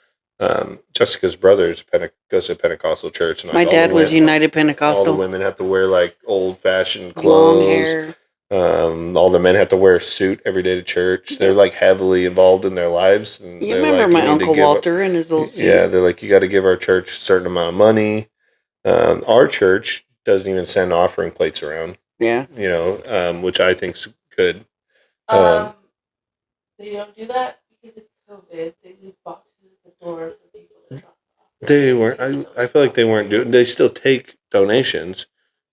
Jessica's brothers goes to a Pentecostal church. And my dad was United Pentecostal. All the women have to wear like old fashioned clothes. Long hair. All the men have to wear a suit every day to church. They're like heavily involved in their lives. And you remember my Uncle Walter and his little suit? Yeah, they're like, you got to give our church a certain amount of money. Our church doesn't even send offering plates around. Yeah. Which I think's good. they don't do that because of COVID. They leave boxes at the door for people to drop off. They weren't. I feel like they weren't doing. They still take donations,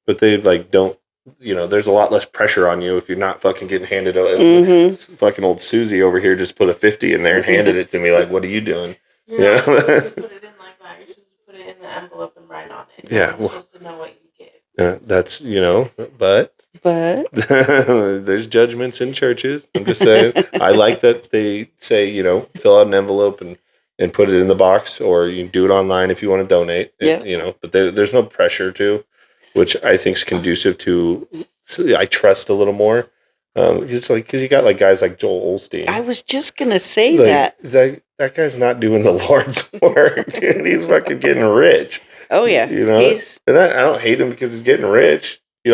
but they like don't. You know, there's a lot less pressure on you if you're not fucking getting handed a Mm-hmm. fucking old Susie over here just put a 50 in there and handed it to me. Like, what are you doing? You're not Yeah. supposed to put it in like that. You're supposed to put it in the envelope and write on it. Yeah, You're well- supposed to know what you get. That's but But there's judgments in churches. I'm just saying. I like that they say fill out an envelope and put it in the box, or you can do it online if you want to donate. Yeah. But there's no pressure to, which I think is conducive to. I trust a little more. It's like because you got like guys like Joel Osteen. I was just gonna say Like, that. that guy's not doing the Lord's work, dude. He's fucking getting rich. Oh yeah, You know? he's And I don't hate him because he's getting rich. He's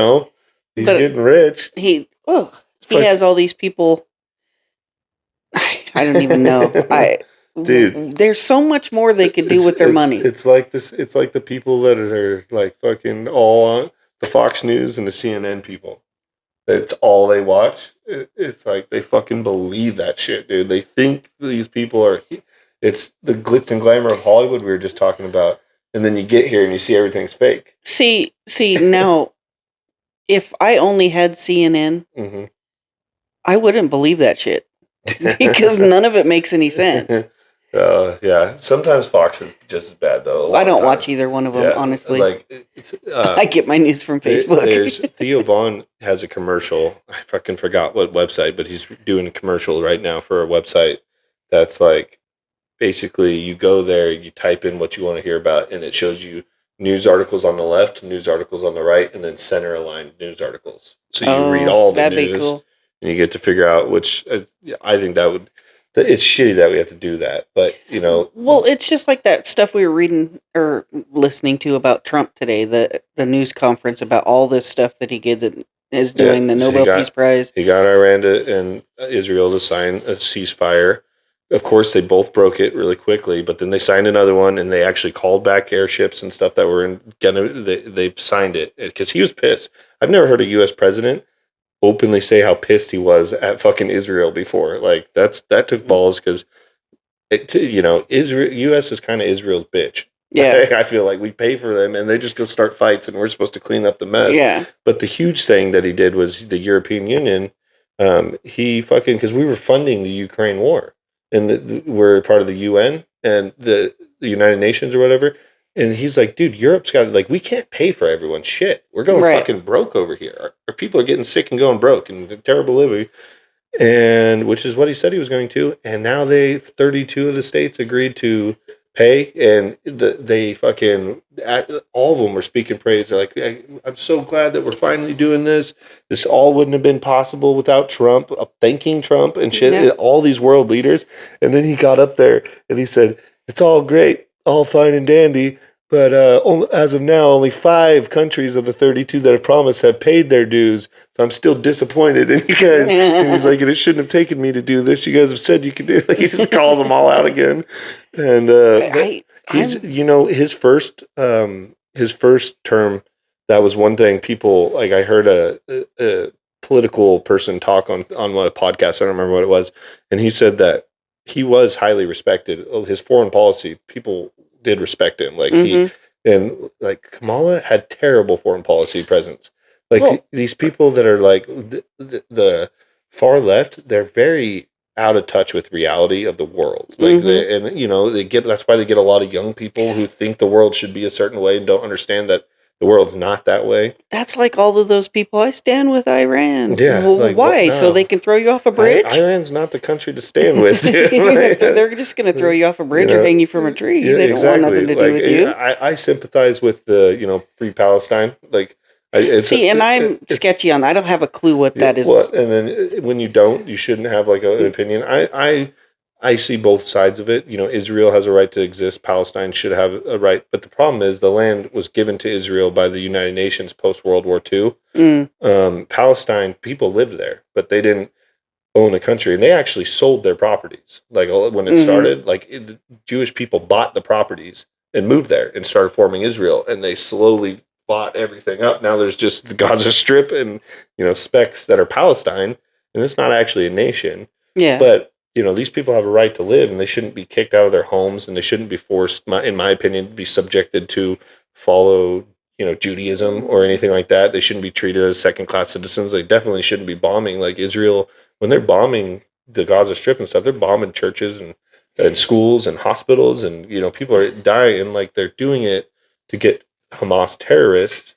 But- getting rich. he It's he like- has all these people. I don't even know. Dude. There's so much more they could do with their money. It's like this. It's like the people that are like fucking all on the Fox News and the CNN people. It's all they watch. It's like they fucking believe that shit, dude. They think these people are. It's the glitz and glamour of Hollywood we were just talking about, and then you get here and you see everything's fake. See now, if I only had CNN, Mm-hmm. I wouldn't believe that shit because none of it makes any sense. Yeah. Sometimes Fox is just as bad though. A lot I of don't times. watch either one of them, Yeah, honestly. Like, I get my news from Facebook. There's Theo Vaughn has a commercial. I fucking forgot what website, but he's doing a commercial right now for a website that's like basically you go there, you type in what you want to hear about, and it shows you news articles on the left, news articles on the right, and then center aligned news articles. So you read all the that'd news, be cool. and you get to figure out which. I think that would. It's shitty that we have to do that, but Well, it's just like that stuff we were reading or listening to about Trump today, the news conference about all this stuff that he is doing, the so Nobel Peace Prize. He got Iran and Israel to sign a ceasefire. Of course, they both broke it really quickly, but then they signed another one, and they actually called back airships and stuff that were they signed it because he was pissed. I've never heard a U.S. president openly say how pissed he was at fucking Israel before. Like that took balls because Israel, U.S. is kind of Israel's bitch. Yeah. I feel like we pay for them, and they just go start fights, and we're supposed to clean up the mess. Yeah. But the huge thing that he did was the European Union. He fucking because we were funding the Ukraine war, and we're part of the UN and the United Nations or whatever. And he's like, dude, Europe's got like we can't pay for everyone's shit. We're going Right. fucking broke over here. Our people are getting sick and going broke and terrible living. And which is what he said he was going to. And now 32 of the states agreed to pay, and they fucking all of them were speaking praise. They're like, I'm so glad that we're finally doing this. This all wouldn't have been possible without Trump. Thanking Trump and shit. Yeah. All these world leaders. And then he got up there and he said, "It's all great, all fine and dandy." But as of now, only 5 countries of the 32 that have promised have paid their dues. So I'm still disappointed. And he's like, and it shouldn't have taken me to do this. You guys have said you could do it. He just calls them all out again. And he's, his first term, that was one thing people, like I heard a political person talk on a podcast. I don't remember what it was. And he said that he was highly respected. His foreign policy, people did respect him. Like like Kamala had terrible foreign policy presence. Like Well- these people that are like the far left, they're very out of touch with reality of the world. Like they get that's why they get a lot of young people who think the world should be a certain way and don't understand that the world's not that way. That's like all of those people. I stand with Iran. Yeah, Well, like, why? what? So No. they can throw you off a bridge? Iran's not the country to stand with. Dude. So they're just going to throw you off a bridge or hang you from a tree. Yeah, They don't want nothing to do Like, with you. I sympathize with the Free Palestine. Like, I'm sketchy on that. I don't have a clue what that is. Well, and then when you don't, you shouldn't have like an opinion. I see both sides of it. Israel has a right to exist. Palestine should have a right. But the problem is the land was given to Israel by the United Nations post World War II. Palestine people lived there, but they didn't own a country, and they actually sold their properties. Like when it started, the Jewish people bought the properties and moved there and started forming Israel, and they slowly bought everything up. Now there's just the Gaza Strip and specks that are Palestine, and it's not actually a nation. Yeah. But these people have a right to live, and they shouldn't be kicked out of their homes, and they shouldn't be forced, in my opinion, to be subjected to follow, Judaism or anything like that. They shouldn't be treated as second-class citizens. They definitely shouldn't be bombing. Like Israel, when they're bombing the Gaza Strip and stuff, they're bombing churches and schools and hospitals, and people are dying, and like they're doing it to get Hamas terrorists.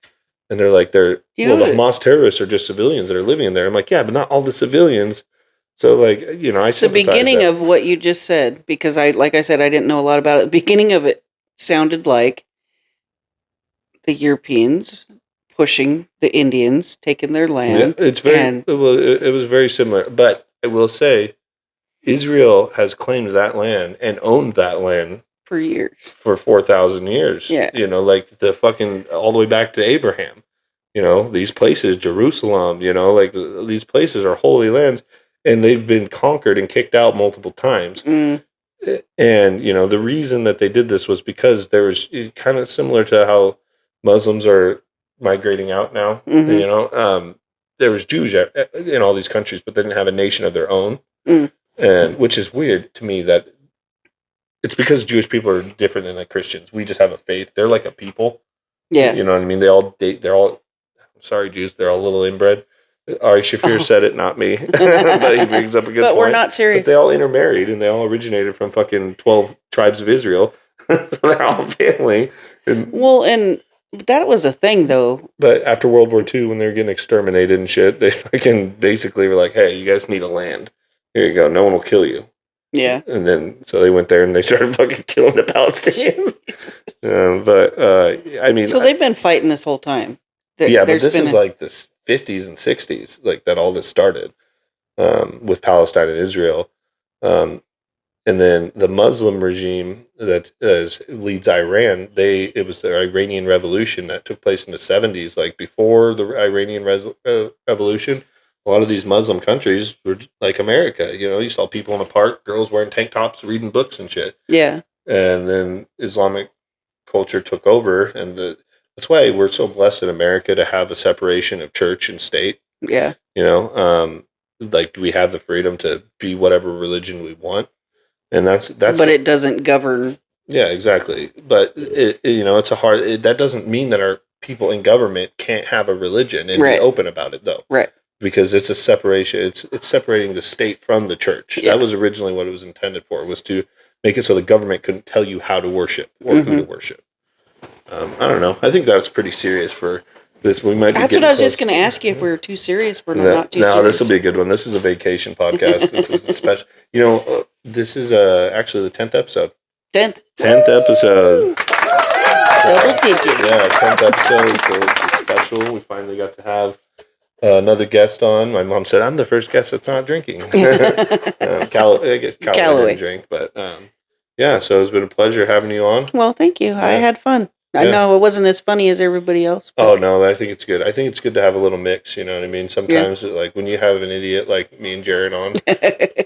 And they're like, the Hamas terrorists are just civilians that are living in there. I'm like, yeah, but not all the civilians. So, like, I The beginning of what you just said, because like I said, I didn't know a lot about it. The beginning of it sounded like the Europeans pushing the Indians, taking their land. Yeah, it was very similar. But I will say, Israel has claimed that land and owned that land for years. For 4,000 years. Yeah. Like the fucking, all the way back to Abraham. These places, Jerusalem, like these places are holy lands, and they've been conquered and kicked out multiple times. Mm. And, the reason that they did this was because there was kind of similar to how Muslims are migrating out now. Mm-hmm. There was Jews in all these countries, but they didn't have a nation of their own. Mm. And which is weird to me that it's because Jewish people are different than like Christians. We just have a faith. They're like a people. Yeah. You know what I mean? Sorry, Jews, they're all a little inbred. Ari Shafir said it, not me. But he brings up a good point. But we're not serious. But they all intermarried, and they all originated from fucking 12 tribes of Israel. So they're all family. And that was a thing, though. But after World War II, when they were getting exterminated and shit, they fucking basically were like, hey, you guys need a land. Here you go. No one will kill you. Yeah. And then, so they went there and they started fucking killing the Palestinians. I mean. So they've been fighting this whole time. But this is like the 50s and 60s, like that all this started with Palestine and Israel. And then the Muslim regime that leads Iran, it was the Iranian Revolution that took place in the 70s. Like before the Iranian Revolution, a lot of these Muslim countries were like America. You saw people in the park, girls wearing tank tops, reading books and shit. Yeah. And then Islamic culture took over, and that's why we're so blessed in America to have a separation of church and state. Yeah. Like we have the freedom to be whatever religion we want. And that's. But it doesn't govern. Yeah, exactly. But it's that doesn't mean that our people in government can't have a religion and be open about it, though. Right. Because it's a separation. It's separating the state from the church. Yeah. That was originally what it was intended for. Was to make it so the government couldn't tell you how to worship or who to worship. I don't know. I think that's pretty serious for this. We might. That's what I was just going to ask you if we were too serious for not too serious. No, this will be a good one. This is a vacation podcast. This is a special. This is actually the 10th episode. 10th episode. Double digits. Yeah, 10th episode. So it's special. We finally got to have another guest on. My mom said I'm the first guest that's not drinking. I guess Callaway didn't drink, but yeah. So it's been a pleasure having you on. Well, thank you. I had fun. I know it wasn't as funny as everybody else. Oh, no, I think it's good. I think it's good to have a little mix, you know what I mean? Sometimes, like, when you have an idiot like me and Jared on,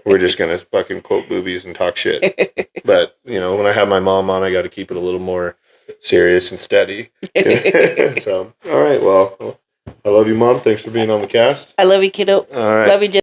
we're just going to fucking quote movies and talk shit. But, when I have my mom on, I got to keep it a little more serious and steady. So, all right, well, I love you, Mom. Thanks for being on the cast. I love you, kiddo. All right. Love you,